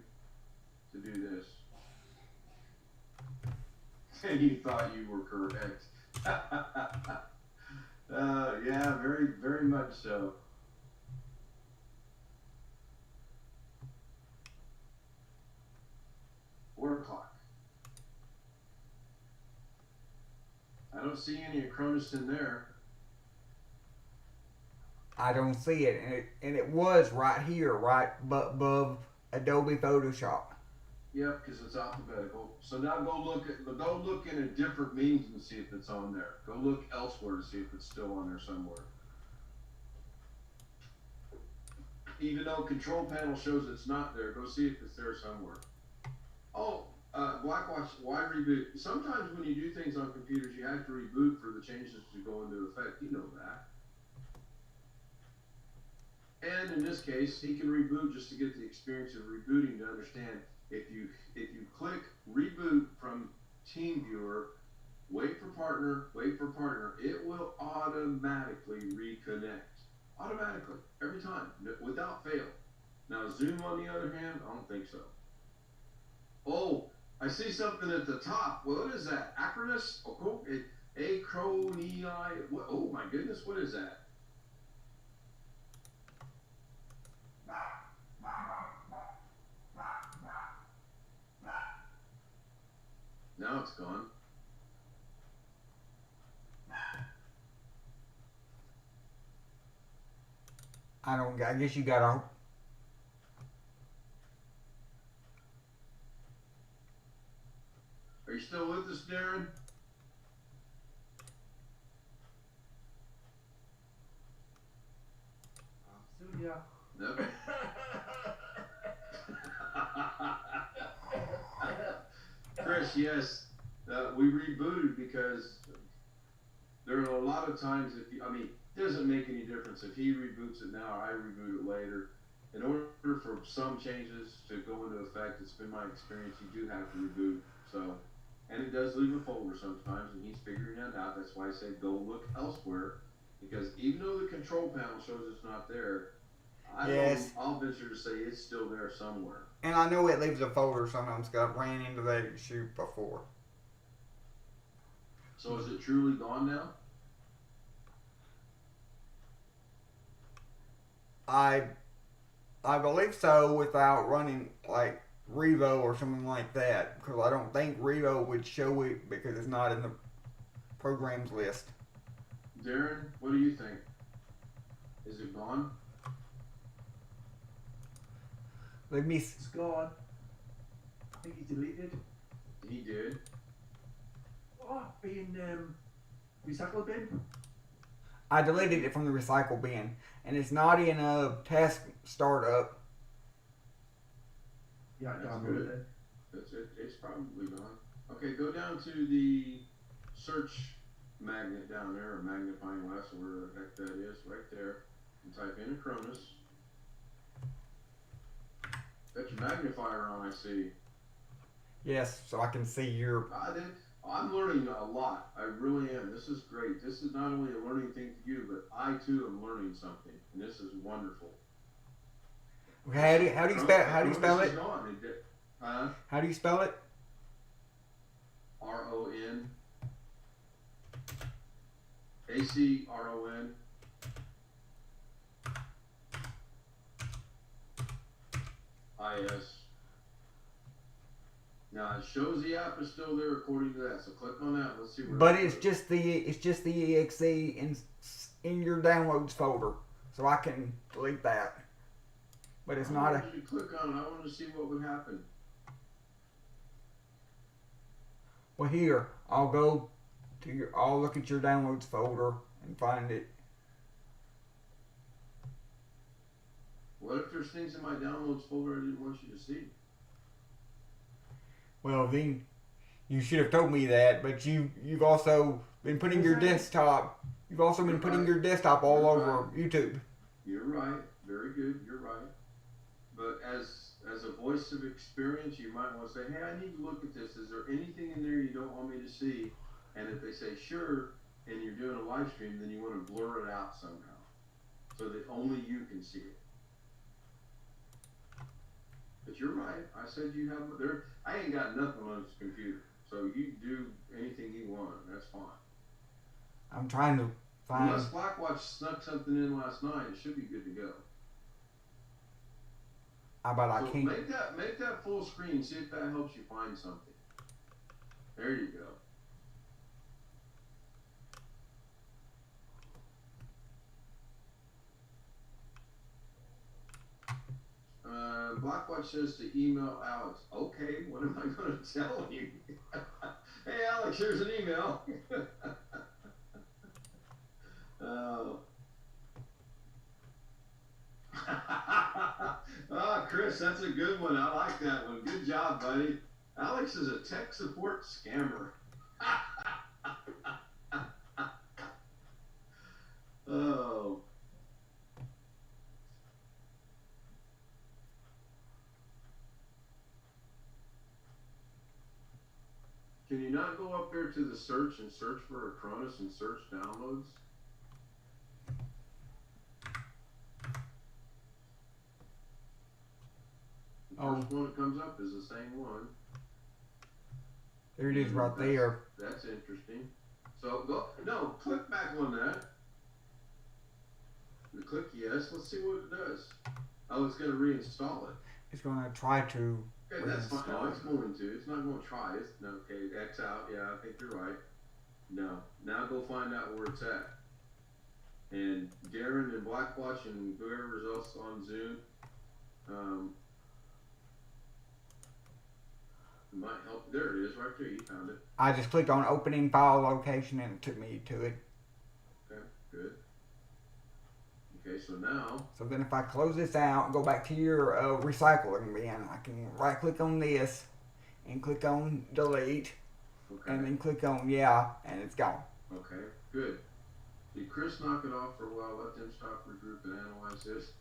to do this. And you thought you were correct. Yeah, very, very much so. O'clock. I don't see any Acronis in there. I don't see it, and it was right here, right above Adobe Photoshop. Yep, because it's alphabetical. So now go look in a different meetings and see if it's on there. Go look elsewhere to see if it's still on there somewhere. Even though control panel shows it's not there, go see if it's there somewhere. Oh, Blackwatch, why reboot? Sometimes when you do things on computers, you have to reboot for the changes to go into effect. You know that. And in this case, he can reboot just to get the experience of rebooting to understand if you click reboot from TeamViewer, wait for partner, it will automatically reconnect. Automatically, every time, without fail. Now, Zoom, on the other hand, I don't think so. Oh, I see something at the top. What is that? Acronis? Acronii? What? Oh my goodness, what is that? Now it's gone. I guess you gotta. Are you still with us, Darren? Still here. No. Chris, yes, we rebooted because there are a lot of times it doesn't make any difference if he reboots it now or I reboot it later. In order for some changes to go into effect, it's been my experience, you do have to reboot. So, and it does leave a folder sometimes, and he's figuring that out. That's why I say go look elsewhere, because even though the control panel shows it's not there, I'll venture to say it's still there somewhere. And I know it leaves a folder sometimes because I've ran into that issue before. So is it truly gone now? I believe so without running like Revo or something like that, because I don't think Revo would show it because it's not in the programs list. Darren, what do you think? Is it gone? Let me. It's gone. I think he deleted. He did. Oh, being recycle bin. I deleted it from the recycle bin, and it's not in a task startup. Yeah, I That's downloaded good. it. That's it. It's probably gone. Okay, go down to the search magnet down there, or magnifying glass, or where the heck that is, right there, and type in Acronis. Got your magnifier on, I see. Yes, so I can see your. I'm learning a lot. I really am. This is great. This is not only a learning thing for you, but I too am learning something, and this is wonderful. Okay, how do you spell it? How do you spell it? RON ACRON. IS. Now it shows the app is still there according to that. So click on that. Let's see where. But it's just the exe in your downloads folder, so I can delete that. But it's not a. You click on it. I want to see what would happen. Well, here I'll go to your. I'll look at your downloads folder and find it. What if there's things in my downloads folder I didn't want you to see? Well, then you should have told me that. But you've also been putting your desktop. You've also been putting your desktop all over YouTube. You're right. Very good. You're right. But as a voice of experience, you might want to say, hey, I need to look at this. Is there anything in there you don't want me to see? And if they say sure, and you're doing a live stream, then you want to blur it out somehow so that only you can see it. But you're right. I said you have there. I ain't got nothing on this computer, so you do anything you want. That's fine. I'm trying to find. Unless Blackwatch snuck something in last night, it should be good to go. How about I So can't? make that full screen. See if that helps you find something. There you go. Blackwatch says to email Alex. Okay, what am I going to tell you? Hey, Alex, here's an email. Oh. Chris, that's a good one. I like that one. Good job, buddy. Alex is a tech support scammer. Oh. Can you not go up there to the search and search for Acronis and search downloads? The first one that comes up is the same one. There it is right there. That's interesting. So go, no, click back on that. You click yes. Let's see what it does. Oh, it's going to reinstall it. It's going to try to. Okay, that's fine. No, it's going to. It's not going to try. It's no, okay. X out. Yeah, I think you're right. No. Now go find out where it's at. And Darren and Blackwatch and whoever's else on Zoom, might help. There it is, right there. You found it. I just clicked on opening file location and it took me to it. Okay, good. Okay, so now. So then if I close this out, go back to your recycling bin, I can right click on this and click on delete. Okay. And then click on yeah, and it's gone. Okay, good. Did Chris knock it off for a while? Let them stop, regroup, and analyze this.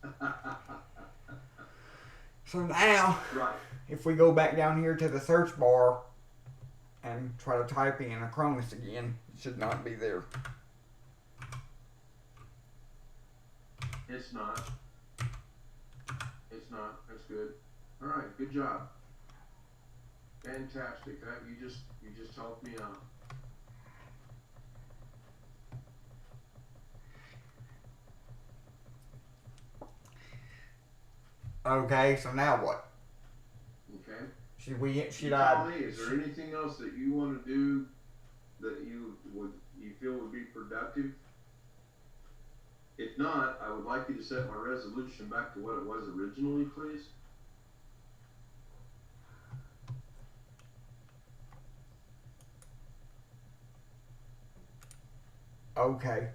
So now, Right. if we go back down here to the search bar and try to type in Acronis again, it should not be there. It's not. It's not. That's good. All right. Good job. Fantastic. You just helped me out. Okay, so now what? Okay. Should Tell I? me, is there anything else that you want to do that you feel would be productive? If not, I would like you to set my resolution back to what it was originally, please. Okay.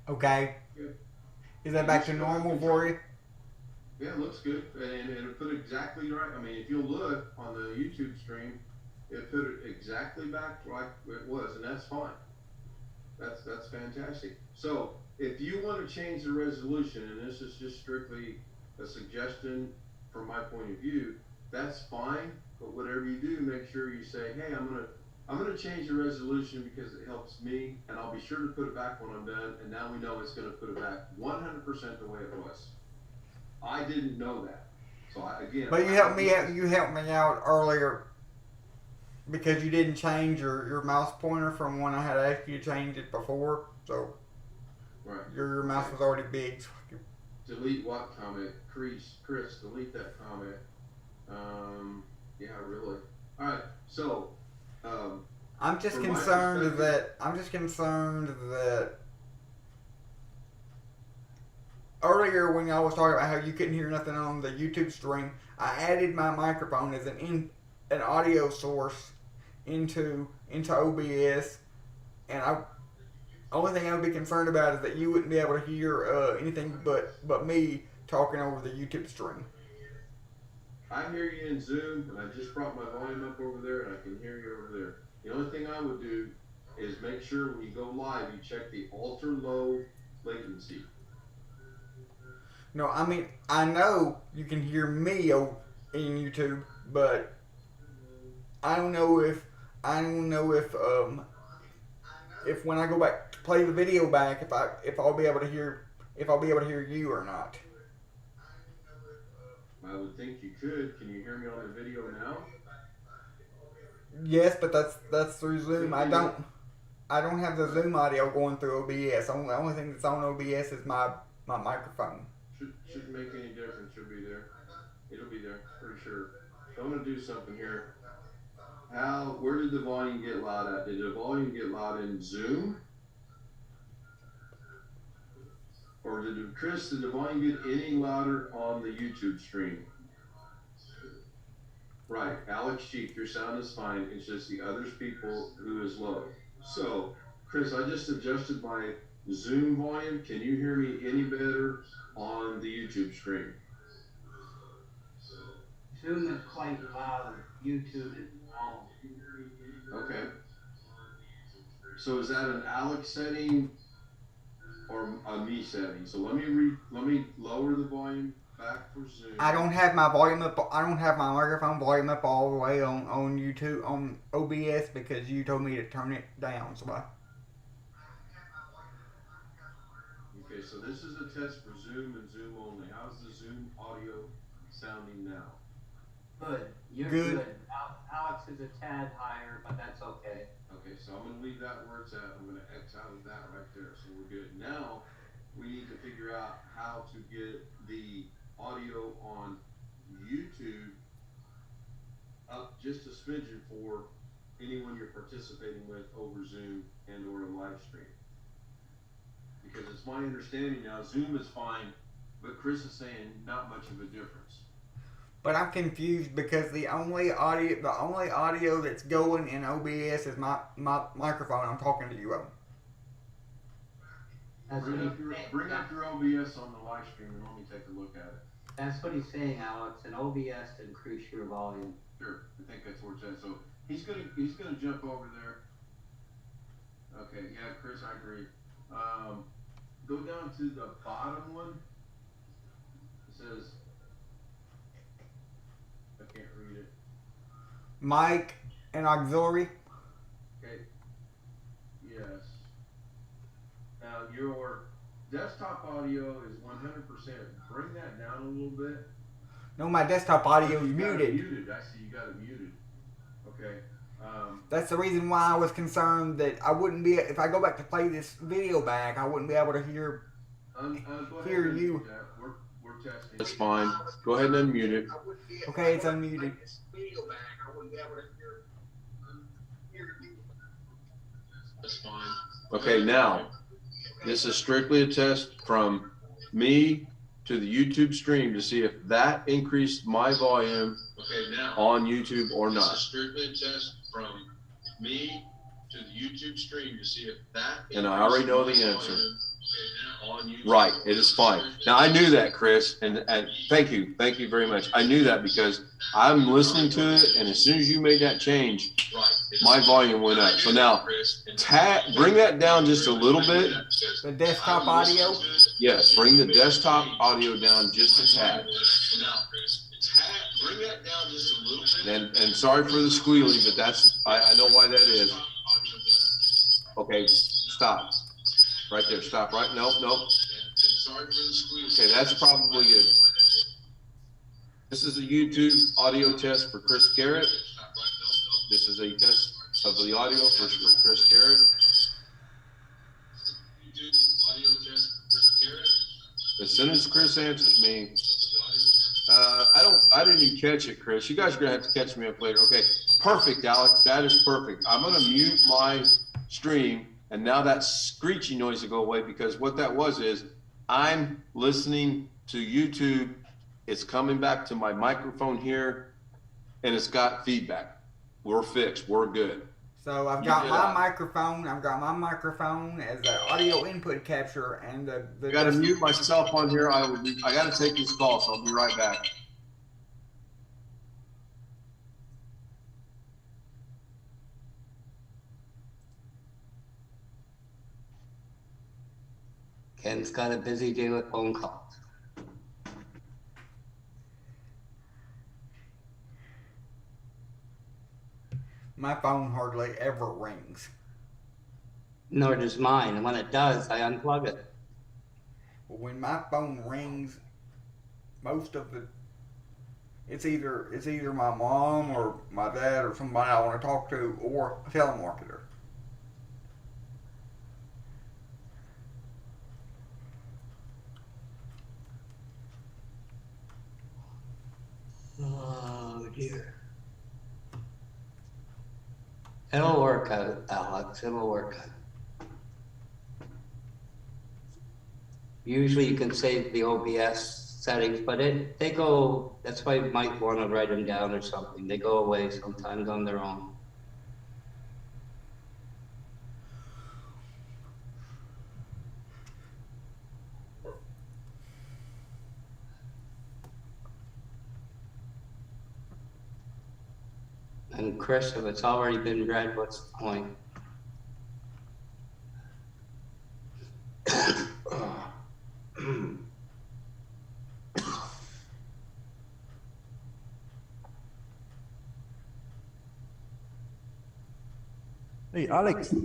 Okay. Good. Is that back to normal for you? Yeah, it looks good, and it'll put it exactly right. I mean, if you'll look on the YouTube stream, it put it exactly back like it was, and that's fine. That's fantastic. So, if you want to change the resolution, and this is just strictly a suggestion from my point of view, that's fine. But whatever you do, make sure you say, "Hey, I'm gonna change the resolution because it helps me, and I'll be sure to put it back when I'm done." And now we know it's going to put it back 100% the way it was. I didn't know that, so But you helped me out. You helped me out earlier because you didn't change your mouse pointer from when I had asked you to change it before. So Right. your mouse was already big. So Delete what comment? Chris, delete that comment. Yeah, really. All right. So, I'm just From my concerned perspective- that earlier when I was talking about how you couldn't hear nothing on the YouTube stream, I added my microphone as an audio source into OBS, and only thing I would be concerned about is that you wouldn't be able to hear anything but me talking over the YouTube stream. I hear you in Zoom, and I just brought my volume up over there, and I can hear you over there. The only thing I would do is make sure when you go live, you check the ultra low latency. No, I mean I know you can hear me in YouTube, but I don't know if when I go back to play the video back, if I'll be able to hear you or not. I would think you could. Can you hear me on the video now? Yes, but that's through Zoom. I don't have the Zoom audio going through OBS. The only thing that's on OBS is my microphone. Shouldn't make any difference. Should be there. It'll be there, pretty sure. So I'm gonna do something here. Where did the volume get loud at? Did the volume get loud in Zoom? Or did the volume get any louder on the YouTube stream? Right, Alex Cheek, your sound is fine. It's just the other people who is low. So, Chris, I just adjusted my Zoom volume. Can you hear me any better on the YouTube stream? Zoom is quite loud. YouTube is low. Okay. So is that an Alex setting or a me setting? So let me lower the volume back for Zoom. I don't have my volume up. I don't have my microphone volume up all the way on YouTube on OBS because you told me to turn it down. So Okay, so this is a test for Zoom and Zoom only. How's the Zoom audio sounding now? Good. You're good. Alex is a tad higher, but that's okay. Okay, so I'm going to leave that where it's at. I'm going to X out of that right there. So we're good. Now, we need to figure out how to get the audio on YouTube up just a smidgen for anyone you're participating with over Zoom and or a live stream. Because it's my understanding now, Zoom is fine, but Chris is saying not much of a difference. but I'm confused because the only audio that's going in OBS is my microphone I'm talking to you on. Bring up your OBS on the live stream and let me take a look at it. That's what he's saying, Alex. An OBS to increase your volume. Sure, I think that's where it's at. So he's gonna jump over there. Okay, yeah, Chris, I agree. Go down to the bottom one. It says, I can't read it. Mic and auxiliary. Okay. Yes. Now your desktop audio is 100%. Bring that down a little bit. No, my desktop audio is You got it muted. muted. I see you got it muted. Okay. That's the reason why I was concerned that I wouldn't be, if I go back to play this video back, I wouldn't be able to hear hear you. We're testing. That's fine. Go ahead and unmute it. Okay, it's unmuted. That's fine. Okay, now this is strictly a test from me to the YouTube stream to see if that increased my volume on YouTube or not. This is strictly a test from me to the YouTube stream to see if that. And I already know the answer. Right, it is fine. Now I knew that, Chris, and thank you very much. I knew that because I'm listening to it, and as soon as you made that change, my volume went up. So now, bring that down just a little bit. The desktop audio? Yes, bring the desktop audio down just a tad. Bring that down just a little bit. And sorry for the squealing, but that's I know why that is. Okay, stop. Right there, stop. Right, nope. Okay, that's probably good. This is a YouTube audio test for Chris Garrett. This is a test of the audio for Chris Garrett. As soon as Chris answers me, I didn't even catch it, Chris. You guys are gonna have to catch me up later. Okay, perfect, Alex. That is perfect. I'm gonna mute my stream. And now that screechy noise will go away because what that was is I'm listening to YouTube. It's coming back to my microphone here and it's got feedback. We're fixed. We're good. So I've got my microphone. I've got my microphone as the audio input capture and the I got to mute myself on here. I got to take this call, so I'll be right back. Ken's got a busy day with phone calls. My phone hardly ever rings. Nor does mine. And when it does, I unplug it. When my phone rings, it's either my mom or my dad or somebody I want to talk to or a telemarketer. Oh dear. It'll work out, Alex. It'll work out. Usually you can save the OBS settings, but they go. That's why you might want to write them down or something. They go away sometimes on their own. And Chris, if it's already been read, what's the point? Hey, Alex,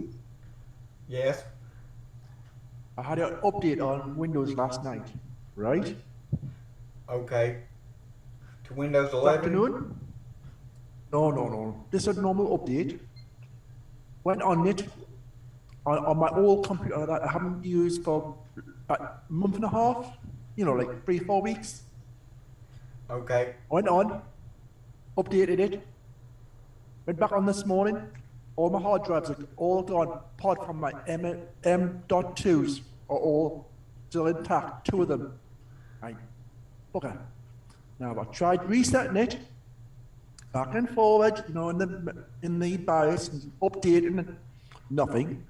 Yes. I had an update on Windows last night, right? Okay. To Windows This 11. afternoon? No. This is a normal update. Went on it on my old computer that I haven't used for a month and a half, like 3-4 weeks. Okay. Went on, updated it, went back on this morning. All my hard drives are all gone, apart from my M.2s are all still intact, 2 of them. Right, okay. Now I tried resetting it, back and forward, in the BIOS, and updating it, nothing.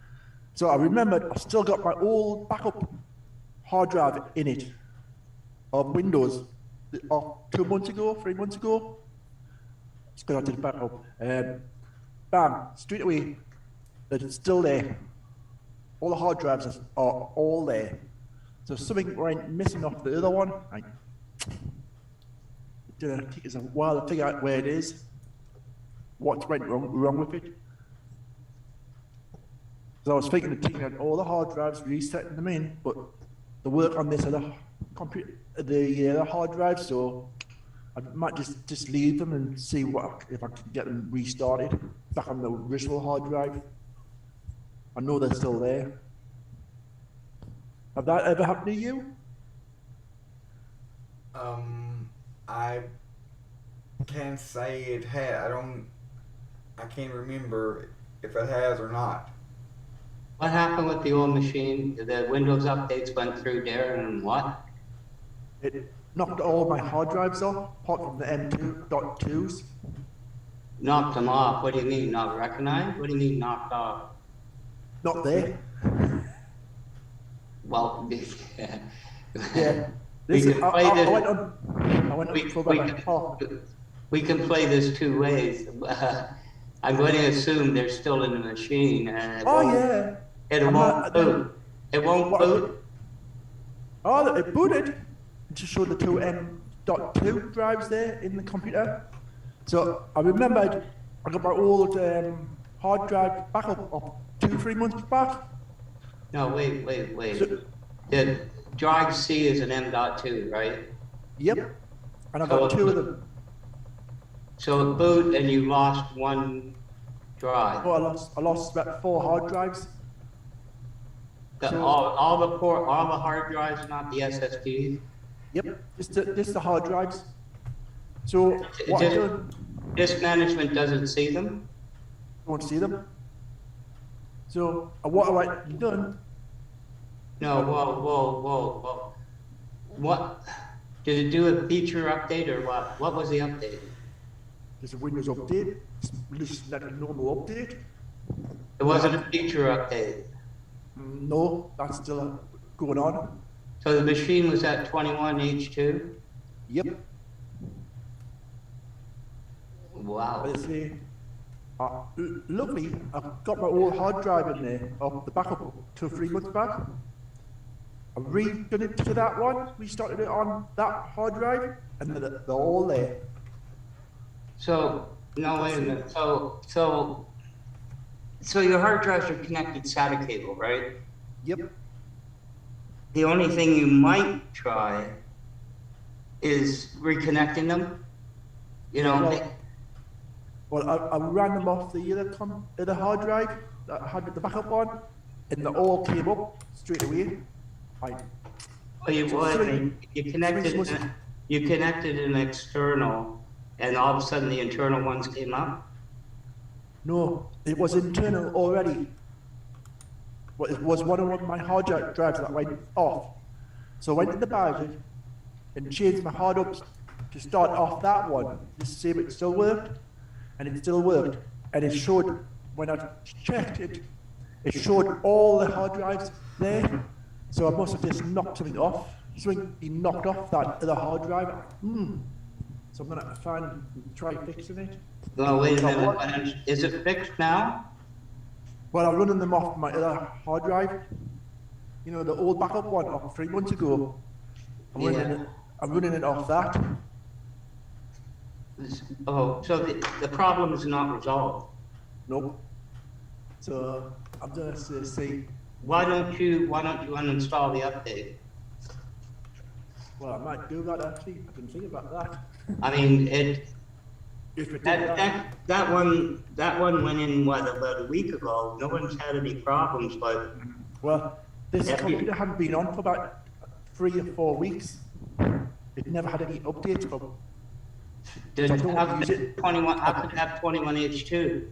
So I remembered I still got my old backup hard drive in it, of Windows, of 2 months ago, 3 months ago. It's because I did backup. Bam, straight away, it's still there. All the hard drives are all there. So something went missing off the other one. It takes a while to figure out where it is, what went wrong with it. So I was thinking of taking out all the hard drives, resetting them in, but the work on this other computer, the other hard drive, so I might just leave them and see if I can get them restarted back on the original hard drive. I know they're still there. Have that ever happened to you? I can't say it had. I can't remember if it has or not. What happened with the old machine? The Windows updates went through there and what? It knocked all my hard drives off, apart from the M.2s. Knocked them off. What do you mean, not recognized? What do you mean knocked off? Not there. Well, Yeah. We can play this. I went on for about half. We can play this 2 ways. I'm going to assume they're still in the machine. And Yeah. It won't boot. It won't boot. Oh, it booted. It just showed the 2 M.2 drives there in the computer. So I remembered I got my old hard drive backup of 2-3 months back. No, wait. So, The drive C is an M.2, right? yep. And I got 2 of them. So it boot and you lost 1 drive. Oh, I lost about 4 hard drives. All the hard drives, not the SSDs. Yep. Just the hard drives. So what I done? Disk management doesn't see them. I want to see them. So what have I done? No, whoa. What? Did it do a feature update or what? What was the update? There's a Windows update. It's just like a normal update. It wasn't a feature update. No, that's still going on. So the machine was at 21H2? Yep. Wow. But it's luckily, I've got my old hard drive in there of the backup 2 or 3 months back. I redone it to that one, restarted it on that hard drive, and they're all there. So, no, wait a minute. So your hard drives are connected SATA cable, right? Yep. The only thing you might try is reconnecting them. You know, Well, I ran them off the other hard drive that I had the backup on, and they all came up straight away. Fine. well, you connected an external, and all of a sudden the internal ones came up. No, it was internal already. But it was one of my hard drives that went off. So I went to the browser and changed my hard ups to start off that one, just to see if it still worked. And it still worked. And it showed, when I checked it, it showed all the hard drives there. So I must have just knocked something off. Something been knocked off that other hard drive. So I'm gonna try fixing it. Oh, wait a minute. Is it fixed now? Well, I'm running them off my other hard drive. You know, the old backup one off 3 months ago. I'm running it off that. Oh, so the problem is not resolved. Nope. So I'm just say. Why don't you uninstall the update? Well, I might do that actually. I can think about that. I mean, If it that one went in about a week ago. No one's had any problems, but well, this computer hadn't been on for about 3 or 4 weeks. It never had any updates from. how could it have 21H2?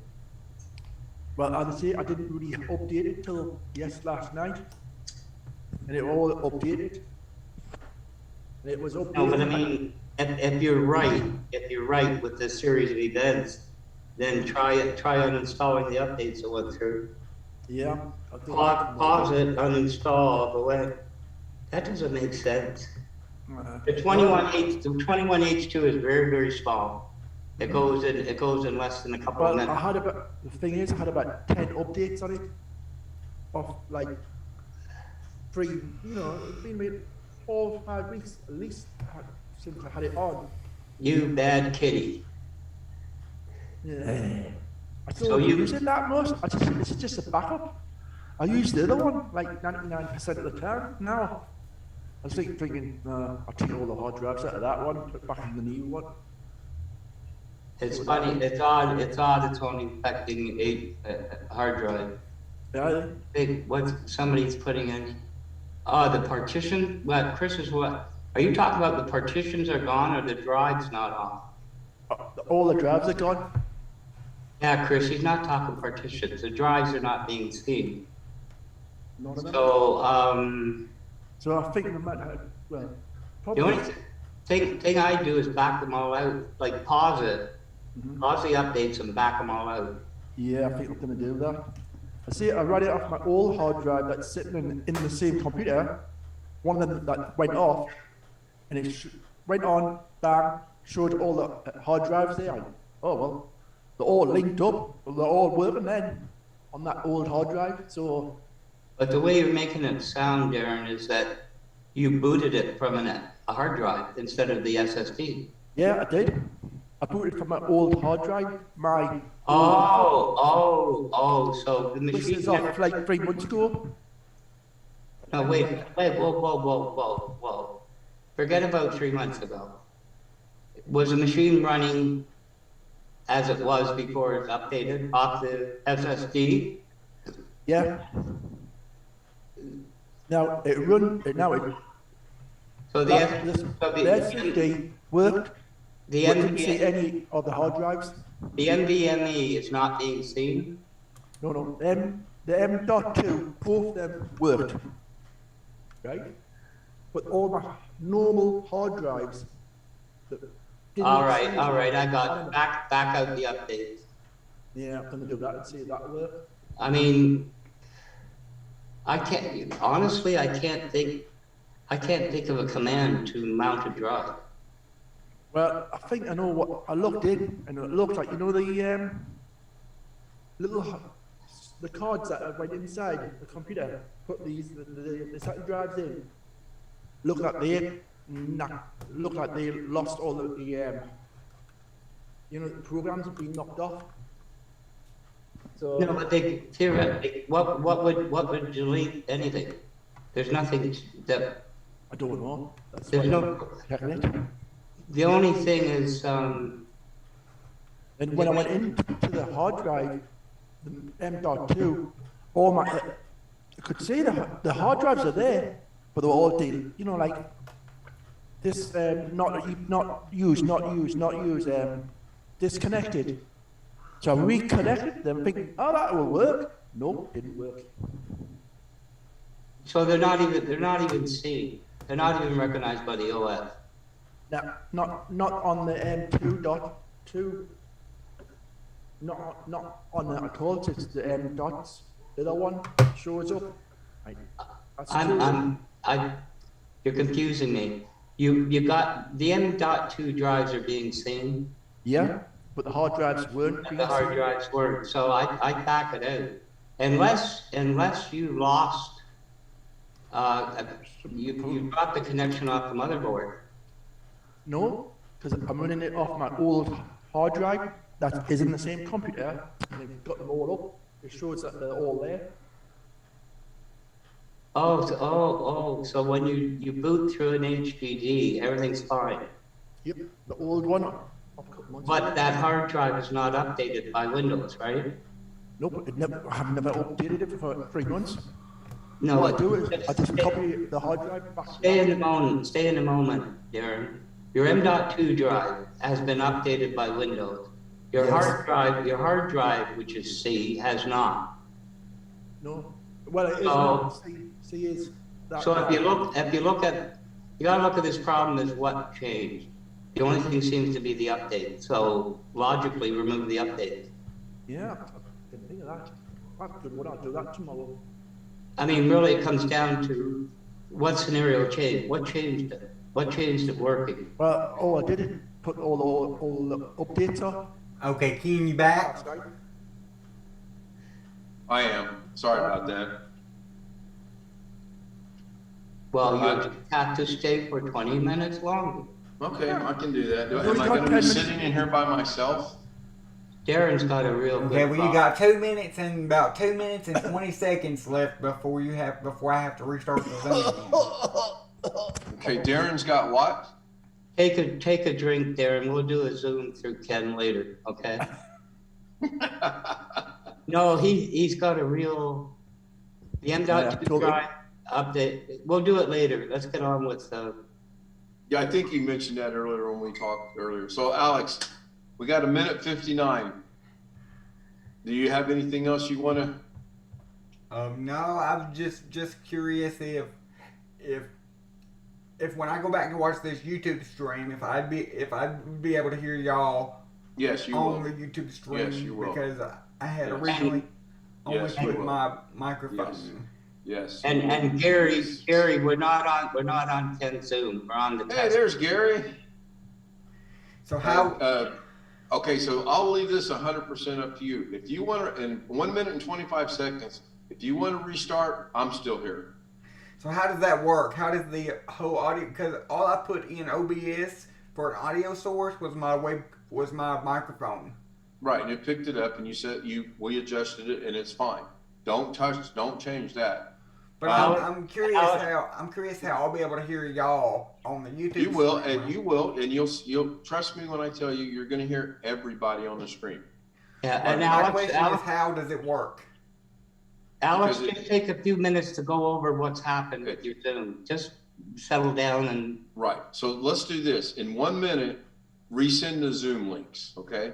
Well, honestly, I didn't really update it till last night, and it all updated. And it was updated. No, but I mean, if you're right with this series of events, then try uninstalling the updates that went through. Yeah. Pause it, uninstall, go away. That doesn't make sense. The 21H2 is very, very small. It goes in less than a couple of minutes. The thing is, I had about 10 updates on it, of like 3. You know, it's been maybe 4 or 5 weeks at least since I had it on. You bad kitty. Yeah. I don't use it that much. It's just a backup. I use the other one like 99% of the time now. I was thinking, I'll take all the hard drives out of that one, put back in the new one. It's funny. It's odd. It's only affecting a hard drive. Yeah. What somebody's putting in? The partition. What? Chris is what? Are you talking about the partitions are gone or the drive's not on? All the drives are gone. Yeah, Chris, he's not talking partitions. The drives are not being seen. None of them. So, I think no matter well, the only thing I do is back them all out, like pause it, pause the updates and back them all out. Yeah, I think I'm going to do that. I read it off my old hard drive that's sitting in the same computer. One of them that went off, and it went on, bang, showed all the hard drives there. Oh well, they're all linked up, they're all working then on that old hard drive. So. But the way you're making it sound, Darren, is that you booted it from a hard drive instead of the SSD. Yeah, I did. I booted from my old hard drive. So the machine. This is off like 3 months ago. No, wait, whoa. Forget about 3 months ago. Was the machine running as it was before it's updated off the SSD? Yeah. Now it run. So the SSD worked. The didn't see any of the hard drives. The NVMe is not being seen. No. The M.2, both of them worked. Right? But all my normal hard drives. All right, I got back out the updates. Yeah, I'm gonna do that and see if that works. I mean, I can't think of a command to mount a drive. Well, I think I know what I looked in, and it looked like, you know, the the cards that are right inside the computer. Put the certain drives in. Look like they lost all the you know, the programs have been knocked off. So no, but they theoretically, what would delete anything? There's nothing that. I don't know. There's no. The only thing is And when I went into the hard drive, the M.2, all my, I could see the hard drives are there, but they were all like this, not used, disconnected. So I reconnected them, thinking, oh, that will work. Nope, didn't work. So they're not even seen. They're not even recognized by the OS. Now, not on the M2.2. Not on that at all. It's the M dots. The other one shows up. Right. You're confusing me. You got the M.2 drives are being seen. Yeah, but the hard drives weren't. The hard drives weren't. So I back it out. Unless you lost, you got the connection off the motherboard. No, because I'm running it off my old hard drive that is in the same computer, and they've got them all up. It shows that they're all there. So when you boot through an HDD, everything's fine. Yep, the old one. But that hard drive is not updated by Windows, right? Nope, I've never updated it for 3 months. No. What I do is I just copy the hard drive back. Stay in the moment, Darren. Your M.2 drive has been updated by Windows. Your hard drive, which is C, has not. No. Well, it is not. C is that. So if you look at, you gotta look at this problem as what changed. The only thing seems to be the update. So logically, remove the update. Yeah, I didn't think of that. That's good. What I'll do that tomorrow. I mean, really, it comes down to what scenario changed. What changed it? What changed it working? Well, I did put all the updates on. Okay, Keen, you back? I am. Sorry about that. Well, you have to stay for 20 minutes longer. Okay, I can do that. Am I going to be sitting in here by myself? Darren's got a real good Okay, well, you problem. got 2 minutes and about 2 minutes and 20 seconds left before I have to restart the Zoom. Okay, Darren's got what? Take a drink, Darren. We'll do a Zoom through Ken later, okay? No, he's got a real, the M.2 drive update. We'll do it later. Let's get on with Yeah, I think you mentioned that earlier when we talked earlier. So, Alex, we got 1:59. Do you have anything else you want to? No, I'm just curious if when I go back to watch this YouTube stream, if I'd be able to hear y'all. Yes, you on will. the YouTube stream. Yes, you will. Because I had Yes. originally only Yes, you put will. my microphone. Yes. Yes. and Gary, we're not on Ken's Zoom. We're on the Hey, test. there's Gary. So how? Okay, so I'll leave this 100% up to you. If you want to, in 1 minute and 25 seconds, if you want to restart, I'm still here. So how does that work? How does the whole audio? Because all I put in OBS for an audio source was my microphone. Right, and it picked it up, and we adjusted it, and it's fine. Don't change that. But I'm curious how I'll be able to hear y'all on the YouTube. You will, stream. and you'll trust me when I tell you, you're going to hear everybody on the screen. Yeah, But and my question Alex, is, how does it work? just take a few minutes to go over what's happened with your Zoom. Just settle down and. Right. So let's do this. In 1 minute, resend the Zoom links, okay?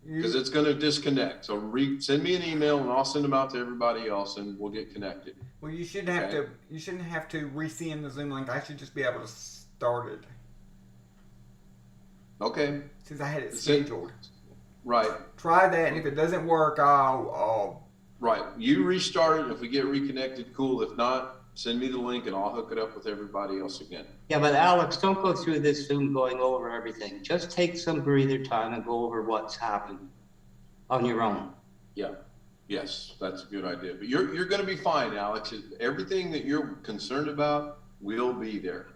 Because it's going to disconnect. So send me an email, and I'll send them out to everybody else, and we'll get connected. Well, you shouldn't have to. You shouldn't have to resend the Zoom link. I should just be able to start it Okay. since I had it That's it. scheduled. Right. Try that, and if it doesn't work, I'll Right. You restart it. If we get reconnected, cool. If not, send me the link, and I'll hook it up with everybody else again. Yeah, but Alex, don't go through this Zoom going over everything. Just take some breather time and go over what's happened on your own. Yeah. Yes, that's a good idea. But you're going to be fine, Alex. Everything that you're concerned about will be there.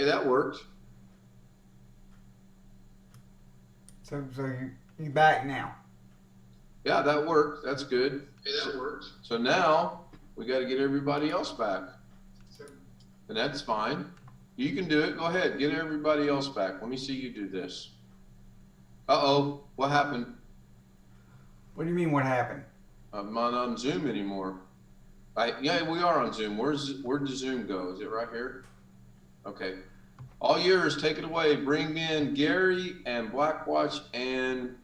Hey, that worked. So you back now. Yeah, that worked. That's good. Hey, that worked. So now we got to get everybody else back. And that's fine. You can do it. Go ahead. Get everybody else back. Let me see you do this. Uh-oh. What happened? What do you mean what happened? I'm not on Zoom anymore. Yeah, we are on Zoom. Where'd the Zoom go? Is it right here? Okay. All yours. Take it away. Bring in Gary and Blackwatch and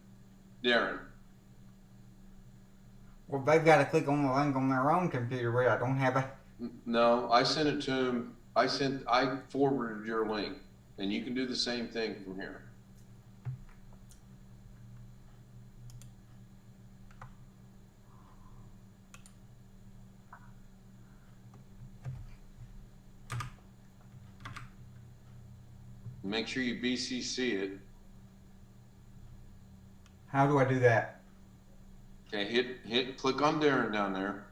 Darren. Well, they've got to click on the link on their own computer where I don't have a... No, I sent it to him. I forwarded your link, and you can do the same thing from here. Make sure you BCC it. How do I do that? Okay, click on Darren down there.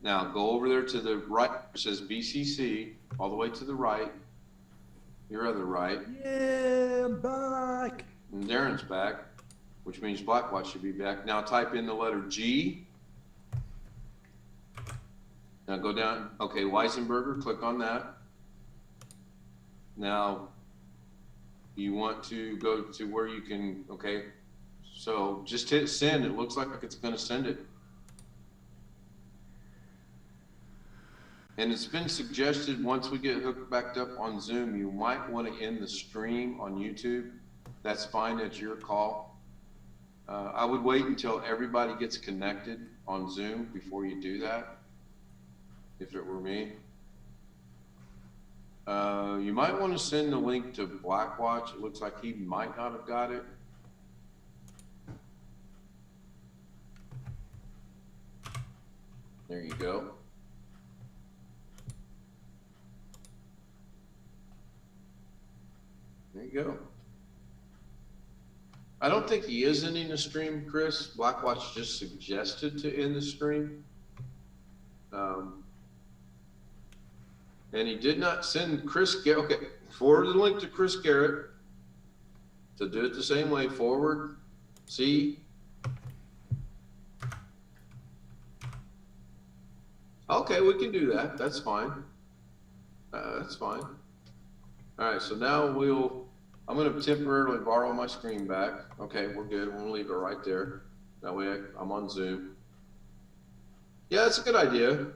Now go over there to the right. It says BCC all the way to the right. Your other right. Yeah, I'm back. And Darren's back, which means Blackwatch should be back. Now type in the letter G. Now go down. Okay, Weisenberger. Click on that. Now you want to go to where you can. Okay, so just hit send. It looks like it's going to send it. And it's been suggested once we get hooked back up on Zoom, you might want to end the stream on YouTube. That's fine, that's your call. I would wait until everybody gets connected on Zoom before you do that, if it were me. You might want to send the link to Blackwatch. It looks like he might not have got it. There you go. There you go. I don't think he is ending the stream, Chris. Blackwatch just suggested to end the stream. And he did not send Chris Garrett. Okay, forward the link to Chris Garrett to do it the same way. Forward. See? Okay, we can do that. That's fine. That's fine. All right, so now I'm going to temporarily borrow my screen back. Okay, we're good. We're going to leave it right there. That way I'm on Zoom. Yeah, that's a good idea.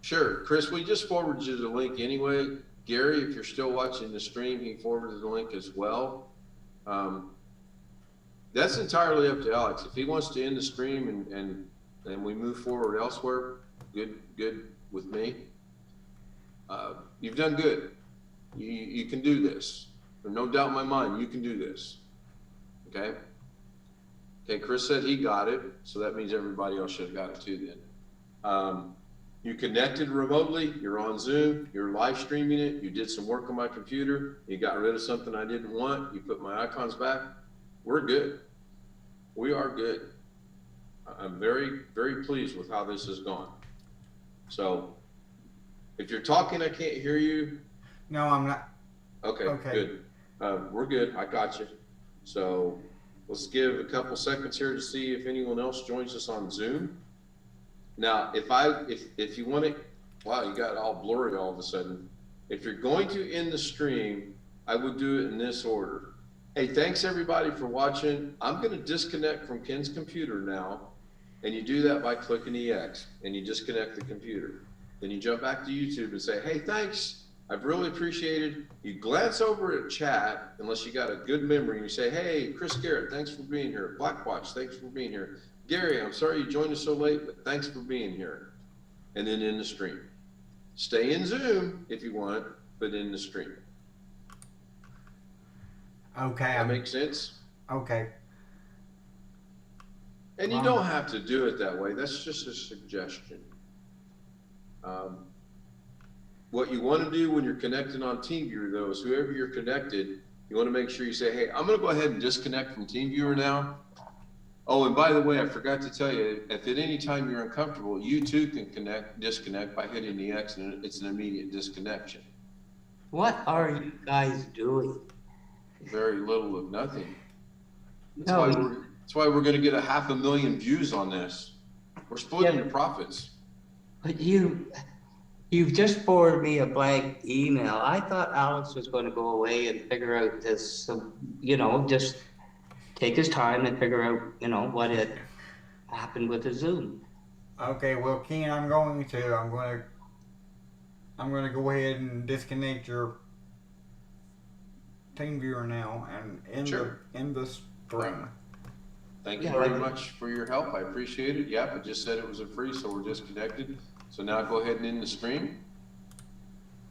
Sure. Chris, we just forwarded you the link anyway. Gary, if you're still watching the stream, he forwarded the link as well. That's entirely up to Alex. If he wants to end the stream and we move forward elsewhere, good with me. You've done good. You can do this. There's no doubt in my mind, you can do this. Okay? Okay, Chris said he got it, so that means everybody else should have got it too then. You connected remotely, you're on Zoom, you're live streaming it, you did some work on my computer, you got rid of something I didn't want, you put my icons back. We're good. We are good. I'm very, very pleased with how this has gone. So, if you're talking, I can't hear you. No, I'm not. Okay, Okay. good. We're good. I got you. So let's give a couple seconds here to see if anyone else joins us on Zoom. Now, if you want to, wow, you got all blurry all of a sudden. If you're going to end the stream, I would do it in this order. Hey, thanks everybody for watching. I'm going to disconnect from Ken's computer now. And you do that by clicking EX and you disconnect the computer. Then you jump back to YouTube and say, hey, thanks. I've really appreciated. You glance over at chat, unless you got a good memory, and you say, hey, Chris Garrett, thanks for being here. Blackwatch, thanks for being here. Gary, I'm sorry you joined us so late, but thanks for being here. And then in the stream. Stay in Zoom if you want, but in the stream. Okay. That makes sense? Okay. And you don't have to do it that way. That's just a suggestion. What you want to do when you're connected on TeamViewer, though, is whoever you're connected, you want to make sure you say, hey, I'm going to go ahead and disconnect from TeamViewer now. Oh, and by the way, I forgot to tell you, if at any time you're uncomfortable, you too can disconnect by hitting the X, and it's an immediate disconnection. What are you guys doing? Very little of nothing. No, That's why we're gonna get 500,000 views on this. We're splitting Yeah. the profits. but you've just forwarded me a blank email. I thought Alex was going to go away and figure out this, just take his time and figure out, what had happened with the Zoom. Okay, well, Ken, I'm going to go ahead and disconnect your team viewer now and end the stream. Thank you Yeah, very like- much for your help. I appreciate it. Yep, it just said it was a free, so we're disconnected. So now go ahead and end the stream.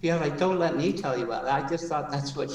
Yeah, like, don't let me tell you about that. I just thought that's what